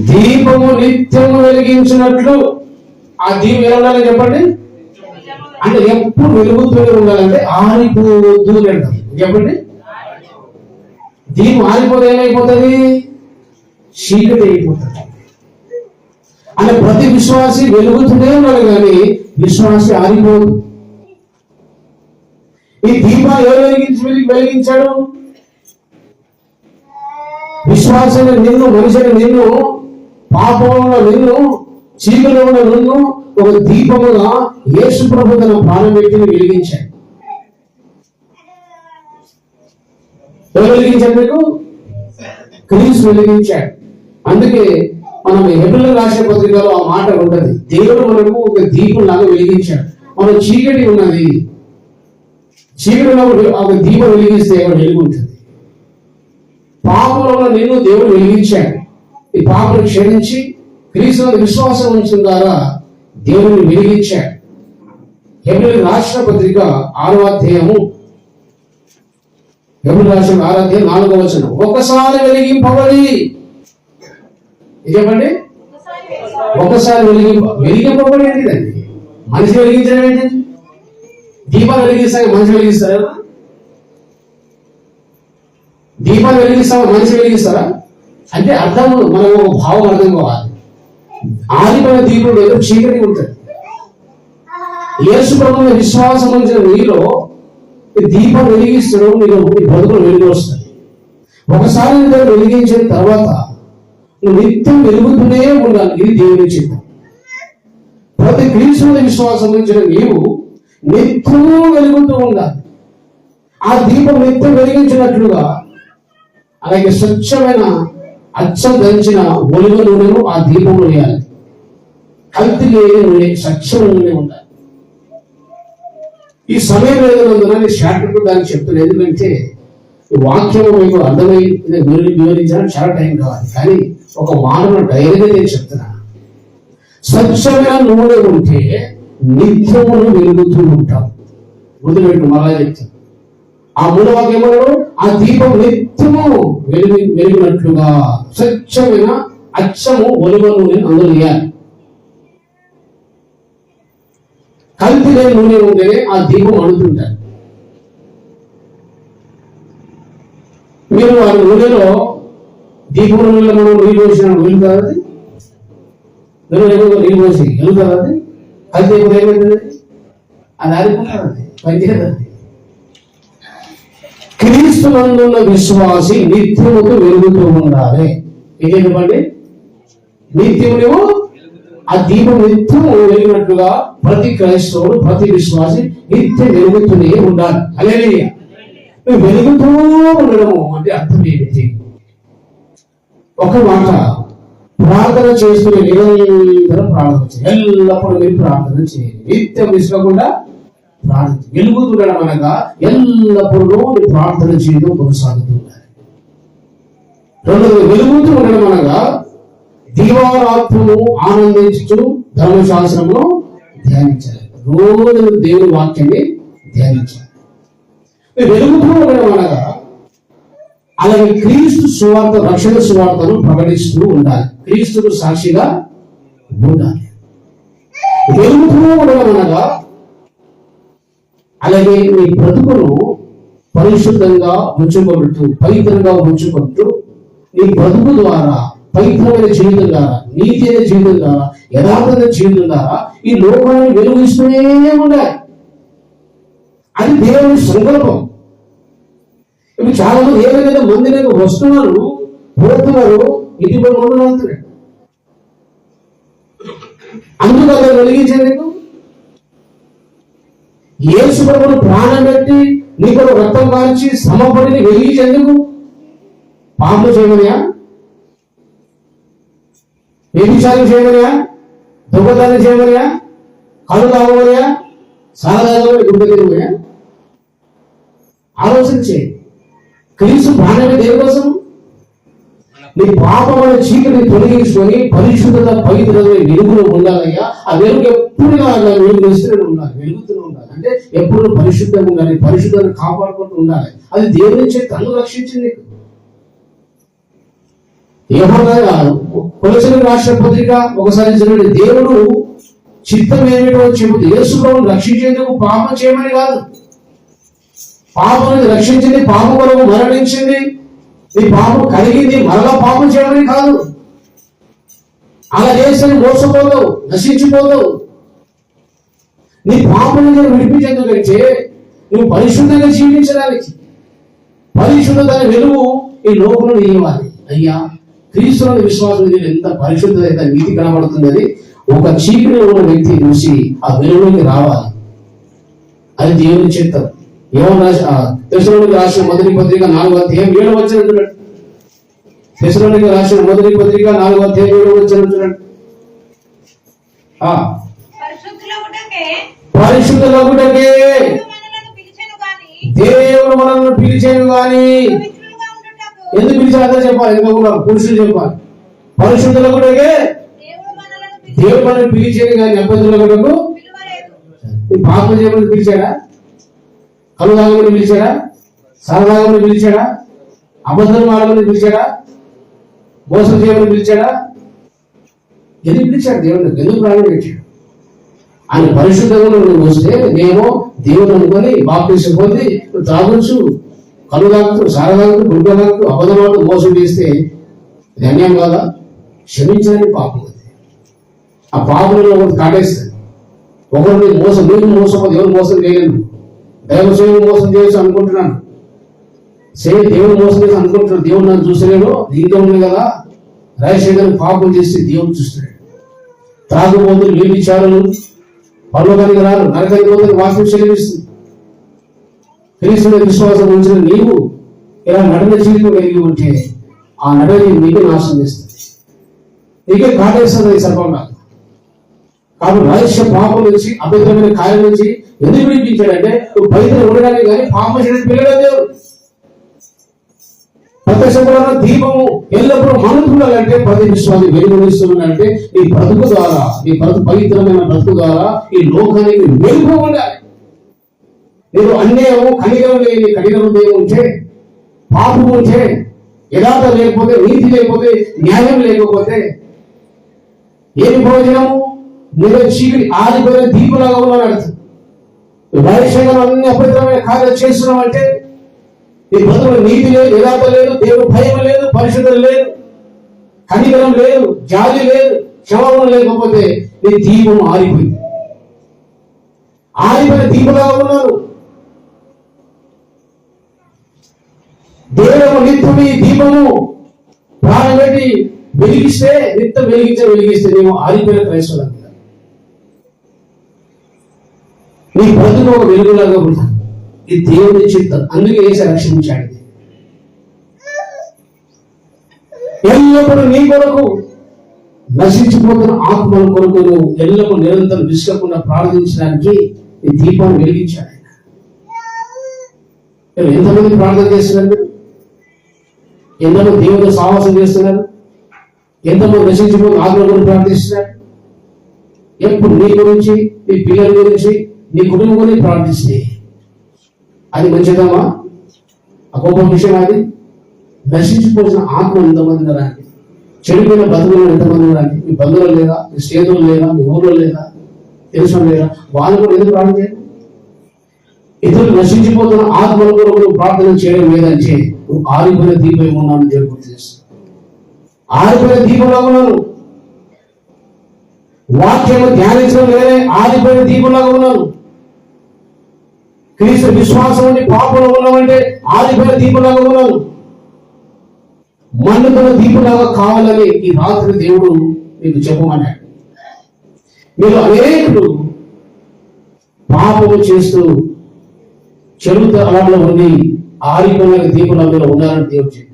దీపము నిత్యము వెలిగించినట్లు. ఆ దీపం ఎలా ఉండాలని చెప్పండి? అంటే ఎప్పుడు వెలుగుతూనే ఉండాలంటే ఆరిపోవద్దు అంటారు. చెప్పండి, దీపం ఆరిపోతే ఏమైపోతుంది? చీకటి అయిపోతుంది. అంటే ప్రతి విశ్వాసి వెలుగుతూనే ఉండాలి, కానీ విశ్వాసి ఆరిపోదు. ఈ దీపాలు ఎవరు వెలిగించాడు? విశ్వాసాన్ని నిన్ను, మనిషిని నిన్ను, పాపంలో నిన్ను, చీకటిలో ఉన్న నిన్ను ఒక దీపముగా యేసు ప్రభు తన ప్రాణం పెట్టి వెలిగించాడు. ఎవరు వెలిగించాడు? మీకు క్రీస్తు వెలిగించాడు. అందుకే మనం హెబ్రీయులకు రాసిన పత్రికలో ఆ మాట ఉంటది, దేవుడు మనకు ఒక దీపం లాగా వెలిగించాడు. మనం చీకటి ఉన్నది, చీకటిలో ఒక దీపం వెలిగిస్తే ఎవరు వెలుగుంటుంది. పాపంలో నిన్ను దేవుడు వెలిగించాడు. ఈ పాపను క్షమించి క్రీస్తు విశ్వాసం ఉంచిన ద్వారా దేవుడిని వెలిగించాడు. హెబ్రీయులకు రాసిన పత్రిక 6వ అధ్యాయము, హెబ్రీయులకు రాసిన 6వ అధ్యాయం 4వ వచనం. ఒకసారి వెలిగింపబడి, చెప్పండి, ఒకసారి వెలిగింపబడి ఏంటిదండి? మనిషి వెలిగించడం ఏంటి? దీపాలు వెలిగిస్తాక మనిషి వెలిగిస్తారా? దీపాలు వెలిగిస్తామా మనిషి వెలిగిస్తారా? అంటే అర్థం, మనకు ఒక భావం అర్థం కావాలి. ఆదిపైన దీపం ఏదో చీకటి ఉంటుంది. యేసు ప్రభువుని విశ్వాసం ఉంచిన నీలో దీపం వెలిగిస్తాడు, నీకు బతుకులు వెలుగు వస్తుంది. ఒకసారి వెలిగించిన తర్వాత నిత్యం వెలుగుతూనే ఉండాలి. ఇది దేవుని చిత్తం. ప్రతి క్రీస్తుని విశ్వాసం ఉంచిన నీవు నిత్యము వెలుగుతూ ఉండాలి. ఆ దీపం నిత్యం వెలిగించినట్లుగా అలాగే స్వచ్ఛమైన అచ్చం ధరించిన ఒలివ నూనెను ఆ దీపంలో వేయాలి. కల్తీ లేని నూనె, స్వచ్ఛమైన నూనె ఉండాలి. ఈ సమయం లేదన్నందున నేను షార్ట్కట్ దాన్ని చెప్తున్నాను. ఎందుకంటే వాక్యం మీకు అర్థమై వివరించడానికి చాలా టైం కావాలి, కానీ ఒక మానవ డైరీగా నేను చెప్తున్నా. స్వచ్ఛమైన నూనె ఉంటే నిత్యమును వెలుగుతూ ఉంటాం. వదిలిపెట్టు, మళ్ళా చెప్తాను. ఆ మూలవాక్యం ఆ దీపం నిత్యము వెలిగినట్లుగా స్వచ్ఛమైన అచ్చము ఒలివ నూనె అందులో వేయాలి. కల్తీ లేని నూనె ఉంటేనే ఆ దీపం అడుగుతుంటారు. మీరు ఆ నూనెలో దీపం నూనెలో మనం నీళ్ళు పోసిన వెలుగుతారు. అది నీళ్ళు పోసి వెలుగుతారు. అది కల్తీ ఇప్పుడు ఏమైతుంది? అది ఆరిపోతారు, అది పనిచేయదు. క్రీస్తునందున్న విశ్వాసి నిత్యముకు వెలుగుతూ ఉండాలి. ఏం చెప్పండి? నిత్యము ఆ దీపం నిత్యం వెలిగినట్లుగా ప్రతి క్రైస్తవుడు, ప్రతి విశ్వాసి నిత్యం వెలుగుతూనే ఉండాలి. హల్లెలూయా. వెలుగుతూ ఉండడము అంటే అర్థం ఏమిటి? ఒక మాట, ప్రార్థన చేస్తూనే నిరంతరం ప్రార్థన చేయాలి. ఎల్లప్పుడూ మీరు ప్రార్థన చేయాలి, నిత్యం విసుగకుండా ప్రార్థన. వెలుగుతుండడం అనగా ఎల్లప్పుడూ ప్రార్థన చేయడం కొనసాగుతుండాలి. రెండవది, వెలుగుతూ ఉండడం అనగా దివారాత్మను ఆనందించు ధర్మశాస్త్రమును ధ్యానించాలి. రోజు దేవుని వాక్యాన్ని ధ్యానించాలి. వెలుగుతూ ఉండడం అనగా అలాగే క్రీస్తు సువార్త, రక్షణ సువార్తను ప్రకటిస్తూ ఉండాలి. క్రీస్తుకు సాక్షిగా ఉండాలి. వెలుగుతూ ఉండడం అనగా అలాగే నీ బ్రతుకును పరిశుద్ధంగా ఉంచుకుంటూ, పవిత్రంగా ఉంచుకుంటూ నీ బ్రతుకు ద్వారా, పవిత్రమైన జీవితం ద్వారా, నీతి అయిన జీవితం ద్వారా, యథార్థమైన జీవితం ద్వారా ఈ లోకాన్ని వెలుగిస్తూనే ఉండాలి. అది దేవుని సంకల్పం. ఇప్పుడు చాలా మంది ఏదైనా మందిరంగా వస్తున్నారు, పోతున్నారు, ఇంటి పని మందులు అవుతున్నాడు. అందుకు అక్కడ వెలిగించేందుకు యేసు ప్రభువును ప్రాణం పెట్టి నీకు రక్తం కాల్చి శ్రమపడిని వెలిగించేందుకు పాపం చేయమనియా, వ్యభిచారం చేయమనియా, దొంగతనం చేయమనియా, కళ్ళు తాగమనియా, సాధారణమైన గుర్తుమనియా? ఆలోచన చేయి. క్రీస్తు ప్రాణమే దేని కోసం? నీ పాపమైన చీకటిని తొలగించుకొని పరిశుద్ధత, పవిత్రత వెలుగులో ఉండాలయ్యా. ఆ వెలుగు ఎప్పుడు వెలుగుతూనే ఉండాలి, వెలుగుతూనే ఉండాలి. అంటే ఎప్పుడు పరిశుద్ధంగా ఉండాలి, పరిశుద్ధాన్ని కాపాడుకుంటూ ఉండాలి. అది దేవుని చేతి తను రక్షించింది. కొలసీలకు రాసిన పత్రిక ఒకసారి చదివితే దేవుడు చిత్తం ఏమిటో చెబుతూ యేసు ప్రభువును రక్షించేందుకు పాపం చేయమని కాదు, పాపం రక్షించింది, పాపం కొరకు మరణించింది, నీ పాపం కలిగింది, మరలా పాపం చేయమని కాదు. అలా చేస్తే మోసపోతావు, నశించిపోతావు. నీ పాపం విడిపించేందుకంటే నువ్వు పరిశుద్ధంగా జీవించడానికి, పరిశుద్ధత వెలుగు ఈ లోకంలో ఇవ్వాలి. అయ్యా, క్రీస్తుని విశ్వాసం ఎంత పరిశుద్ధత, ఎంత నీతి కనబడుతుందని ఒక చీకటిలో ఉన్న వ్యక్తి చూసి ఆ వెలుగులోకి రావాలి. అది దేవుని చిత్తం. తెస్సలోనికీయులకు రాసిన మొదటి పత్రిక 4వ అధ్యాయం 7వ వచనం చూడండి. తెస్సలోనికీయులకు రాసిన మొదటి పత్రిక 4వ అధ్యాయం 7వ వచనం చూడండి. పరిశుద్ధులగుటకే దేవుడు మనల్ని పిలిచేను గాని, ఎందుకు పిలిచాడో చెప్పాలి, ఎందుకు పురుషులు చెప్పాలి. పరిశుద్ధులగుటకే దేవుడు మనల్ని పిలిచేను కానీ అబద్ధులగుటకు పాపం చేయమని పిలిచాడా? కళ్ళు తాగమని పిలిచాడా? సరదాగమని పిలిచాడా? అబద్ధం ఆడమని పిలిచాడా? మోసం చేయమని పిలిచాడా? ఎందుకు పిలిచాడు? దేవుడు ఎందుకు ప్రాణం పెట్టాడు? ఆయన పరిశుద్ధంగా నువ్వు వస్తే నేను దేవుడు అనుకొని బాప్తిసం పొంది నువ్వు తాగొచ్చు, కళ్ళు తాగుతూ, సారదాగుతూ, గుడ్డ తాగుతూ, అబద్ధమాడుతూ మోసం చేస్తే ఇది అన్యాయం కాదా? క్షమించడానికి పాపం అది. ఆ పాపంలో ఒకటి కాటేస్తుంది. ఒకరిని మోసం, నేను మోసపోతే ఎవరు మోసం చేయలేదు. దైవసేవ మోసం చేసి అనుకుంటున్నాను, దేవుడు మోసం చేసి అనుకుంటున్నాను. దేవుడు నన్ను చూసలేడు, దీంట్లో ఉంది కదా. రాజశేఖర్ పాపం చేస్తే దేవుడు చూస్తున్నాడు. త్రాగుబోతులు, వ్యభిచారులు పరలోకానికి రారు, నరకానికి పోతే వాసన చెల్లిస్తుంది. క్రీస్తుని విశ్వాసం ఉంచిన నీవు ఇలా నటన జీవితం కలిగి ఉంటే ఆ నటన నీకు నాశనం చేస్తుంది, నీకే కాటేస్తుంది సర్పంగా. కాబట్టి రహస్య పాపం నుంచి, అపవిత్రమైన కార్యం నుంచి ఎందుకు విడిపించాడంటే నువ్వు పవిత్రంగా ఉండడానికి, కానీ పాపం చేయడానికి పిల్లడం దేవుడు. ప్రత్యక్షమైన దీపము ఎల్లప్పుడూ మనుకుండాలంటే ప్రతి విశ్వాన్ని వెలుగునిస్తున్నాడంటే నీ బ్రతుకు ద్వారా, నీ బ్రతుకు పవిత్రమైన బ్రతుకు ద్వారా ఈ లోకానికి వెలుగు ఉండాలి. నేను అన్యాయము, కనికరం లేని కనికరం దేవుడు ఉంటే, పాపం ఉంటే, యథార్థం లేకపోతే, నీతి లేకపోతే, న్యాయం లేకపోతే ఏమి ప్రయోజనము? మీరు చీకటి ఆరిపోయిన దీపులాగా ఉన్నాను అర్థం. రాజశేఖరం అన్ని అపవిత్రమైన కార్యాలు చేస్తున్నాం అంటే నీ బ్రతుకులో నీతి లేదు, యథార్థం లేదు, దేవుడు భయం లేదు, పరిశుద్ధం లేదు, కనికరం లేదు, జాలి లేదు, క్షమాపణ లేకపోతే నీ దీపం ఆరిపోయింది. ఆరిపోయిన దీపులాగా ఉన్నారు. దేవుడు నిత్యము ఈ దీపము ప్రాణం పెట్టి వెలిగిస్తే, నిత్యం వెలిగిస్తే నేను ఆరిపోయిన క్రైస్తవులు అంటారు. నీ బ్రతుకు ఒక వెలుగులాగా ఉంటాను. ఇది దేవుని చిత్తం, అందుకే యేసు రక్షించాడు. ఎల్లప్పుడూ నీ కొరకు, నశించిపోతున్న ఆత్మల కొరకు నువ్వు ఎల్లప్పుడూ నిరంతరం విసుకకుండా ప్రార్థించడానికి ఈ దీపాన్ని వెలిగించాడు ఆయన. ఎంతమంది ప్రార్థన చేస్తున్నారు? ఎంతమంది దేవుని సాహసం చేస్తున్నారు? ఎంతమంది నశించిపోతున్న ఆత్మల కొరకు ప్రార్థిస్తున్నారు? ఎప్పుడు నీ గురించి, నీ పిల్లల గురించి, నీ కుటుంబం గురించి ప్రార్థిస్తే అది మంచిదమ్మా? ఆ గొప్ప విషయం అది. నశించిపోసిన ఆత్మ ఎంతమంది రాండి, చెడిపోయిన బతుకులు ఎంతమంది రాండి. మీ బంధువులు లేదా, మీ స్నేహితులు లేదా, మీ ఊళ్ళో లేదా, తెలుసు లేదా, వాళ్ళు కూడా ఎందుకు ప్రార్థన చేయాలి? ఇతరులు నశించిపోతున్న ఆత్మల కొరకు ప్రార్థన చేయడం లేదంటే నువ్వు ఆరిపోయిన దీపం ఉన్నామని దేవుడు గుర్తు చేస్తావు. ఆరిపోయిన దీపంలాగా ఉన్నాను. వాక్యము ధ్యానించడం లేదే ఆరిపోయిన దీపంలాగా ఉన్నాను. క్రీస్తు విశ్వాసం ఉండి పాపంలో ఉన్నామంటే ఆరిపోయిన దీపంలాగా ఉన్నాను. మండుతున్న దీపంలాగా కావాలని ఈ రాత్రి దేవుడు మీకు చెప్పమన్నాడు. మీరు అనేకులు పాపము చేస్తూ చెడు అలవాట్లో ఉండి ఆరిపోయిన దీపంలో ఉన్నారని దేవుడు చెప్పారు.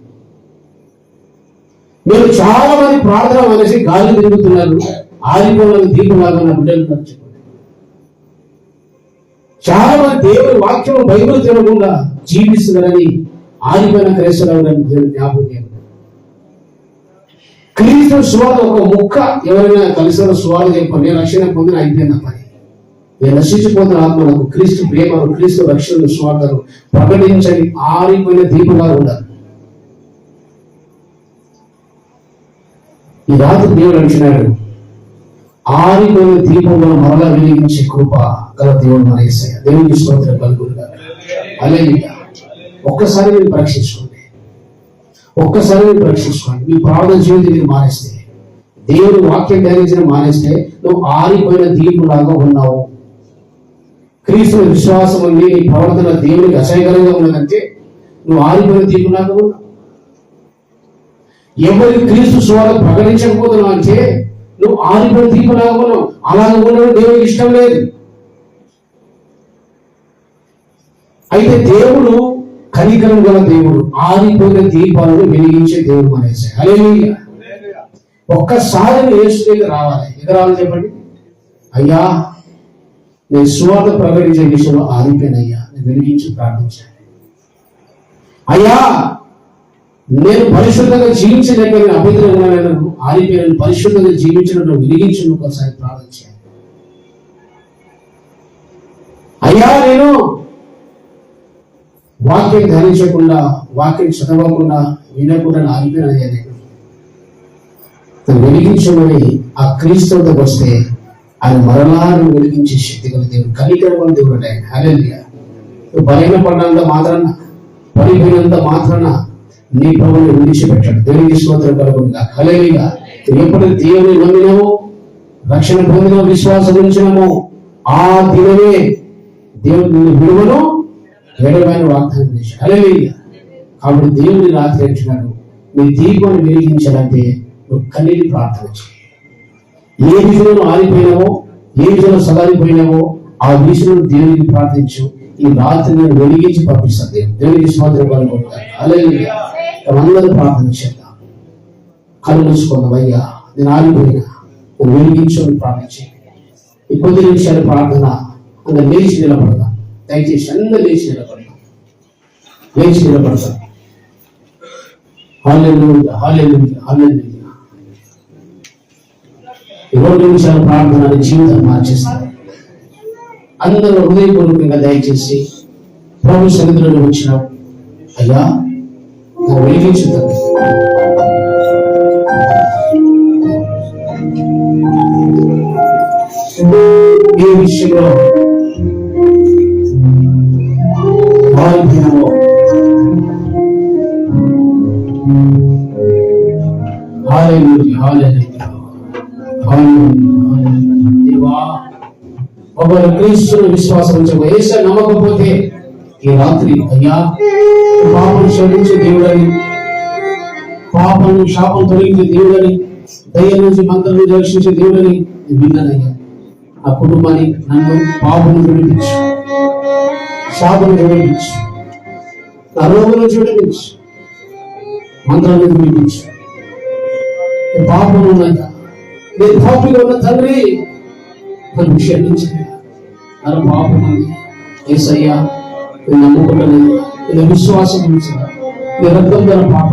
మీరు చాలా మంది ప్రార్థన అనేసి గాలి తిరుగుతున్నారు, ఆరిపోయిన దీపంలాగా నా బిడ్డలు చెప్పండి. చాలా మంది దేవుని వాక్యం బైబిల్ తినకుండా జీవిస్తున్నారని ఆరిపోయిన క్రైస్తవులని దేవుడు జ్ఞాపకం చేయండి. క్రీస్తు సువార్త ఒక ముక్క ఎవరైనా కలిసిన సువార్త చెప్పండి, నేను రక్షణ పొందిన అయిపోయిన పని. నేను నశించిపోతున్న ఆత్మలకు క్రీస్తు ప్రేమను క్రీస్తు రక్షణ సువార్తను ప్రకటించని ఆరిపోయిన దీపంగా ఉండాలి. ఈ రాత్రి దేవుడు అంటున్నాడు, ఆరిపోయిన దీపంలో మరలా వెలిగించే కృప గల దేవుడు మన యేసయ్య. దేవుని స్తోత్రం కలుగునుగాక. హల్లెలూయా. ఒక్కసారి మీరు పరీక్షించుకోండి, ఒక్కసారి మీరు పరీక్షించుకోండి. మీ ప్రార్థన జీవితం మీరు మానేస్తే, దేవుని వాక్యం ధ్యానించడం మానేస్తే నువ్వు ఆరిపోయిన దీపంలాగా ఉన్నావు. క్రీస్తు విశ్వాసం ఉంది, నీ ప్రవర్తన దేవునికి అసహ్యకరంగా ఉన్నదంటే నువ్వు ఆరిపోయిన దీపంలాగా ఉన్నావు. ఎవరికి క్రీస్తు సువార్త ప్రకటించకపోతున్నావు అంటే నువ్వు ఆరిపోయిన దీపంలాగా ఉన్నావు. అలాగే ఉండడం దేవునికి ఇష్టం లేదు. అయితే దేవుడు కనికరం గల దేవుడు, ఆరిపోయిన దీపాలను వెలిగించే దేవుడు అనేసి. హల్లెలూయా. ఒక్కసారి యేసు దగ్గర రావాలి. ఎక్కడ రావాలి చెప్పండి? అయ్యా, నేను సువార్త ప్రకటించే విషయంలో ఆరిపోయినయ్యా, నేను వెలిగించి ప్రార్థించాను. అయ్యా, నేను పరిశుద్ధంగా జీవించలేక నేను అభ్యంతరంగా ఆరిపోయిన పరిశుద్ధంగా జీవించినట్టు వెలిగించిన ఒకసారి ప్రార్థించాను. అయ్యా, నేను వాక్యం ధ్యానించకుండా, వాక్యం చదవకుండా, వినకుండా ఆగిపోయినయ్యా, నేను వెలిగించమని ఆ క్రీస్తుతో వస్తే ఆయన మరలా వెలిగించే శక్తి గల దేవుడు, కనికరమైన దేవుడు ఆయన. హల్లెలూయా. నువ్వు బలహీనపడినంత మాత్రాన, పడిపోయినంత మాత్రాన నీ ప్రభువుని విడిచిపెట్టాడు. దేవునికి స్తోత్రం కలుగునుగాక. హల్లెలూయా. ఎప్పుడు దేవుని నమ్మినామో, రక్షణ పొందిన విశ్వాసం ఉంచినామో ఆ దినమే దేవుడు నిన్ను విడువను ఎడమైన వాగ్దానం చేశాడు. హల్లెలూయా. కాబట్టి దేవుని రాత్రి అంటున్నాడు, నీ దీపాన్ని వెలిగించాలంటే నువ్వు కన్నీటి ప్రార్థన చేయి. ఏ విషయంలో ఆరిపోయినావో, ఏ విషయంలో సదారిపోయినావో ఆ విషయంలో దేవునికి ప్రార్థించు. ఈ రాత్రి నేను వెలిగించి పంపిస్తాను. దేవునికి స్తోత్రం కలుగునుగాక. హల్లెలూయా. అందరూ ప్రార్థన చేద్దాం. కళ్ళు మూసుకుందాం. అయ్యా, నేను ఆరిపోయినా, నేను వెలిగించు ప్రార్థించి ఈ కొద్ది నిమిషాలు ప్రార్థన అందరు లేచి నిలబడదాం. దయచేసి అందరూ లేచి నిలబడతాం, లేచి నిలబడతాం. హల్లెలూయా, హల్లెలూయా, హల్లెలూయా. 2 నిమిషాల ప్రార్థన జీవితాన్ని మార్చేస్తారు. అందరూ హృదయపూర్వకంగా దయచేసి ప్రభు సన్నిధిలోకి వచ్చినావు. అయ్యా, నన్ను వెలిగించుతాను. ఏ విషయంలో ఆరిపోయినావో, హల్లెలూయా, హల్లెలూయా, హల్లెలూయా. దేవా, ఒకరు క్రీస్తుని విశ్వాసం ఉంచక యేసు నమ్మకపోతే ఈ రాత్రి అయ్యా, పాపం క్షమించే దేవుడని, పాపం శాపం తొలగించే దేవుడని, దయ్య నుంచి మంత్రం నుంచి రక్షించే దేవుడని విన్నానయ్యా. ఆ కుటుంబాన్ని, నన్ను పాపం విడిపించు, శాపం విడిపించు, నా రోగం నుంచి విడిపించు, మంత్రాన్ని విడిపించు. పాపం ఉన్నాయా, నేను పాపిగా ఉన్న తండ్రి నన్ను క్షమించండి. నన్ను పాపం ఉంది యేసయ్యా, నేను నమ్ముకుంటాను, నేను విశ్వాసం ఉంచాను, నీ రక్తం ద్వారా పాపం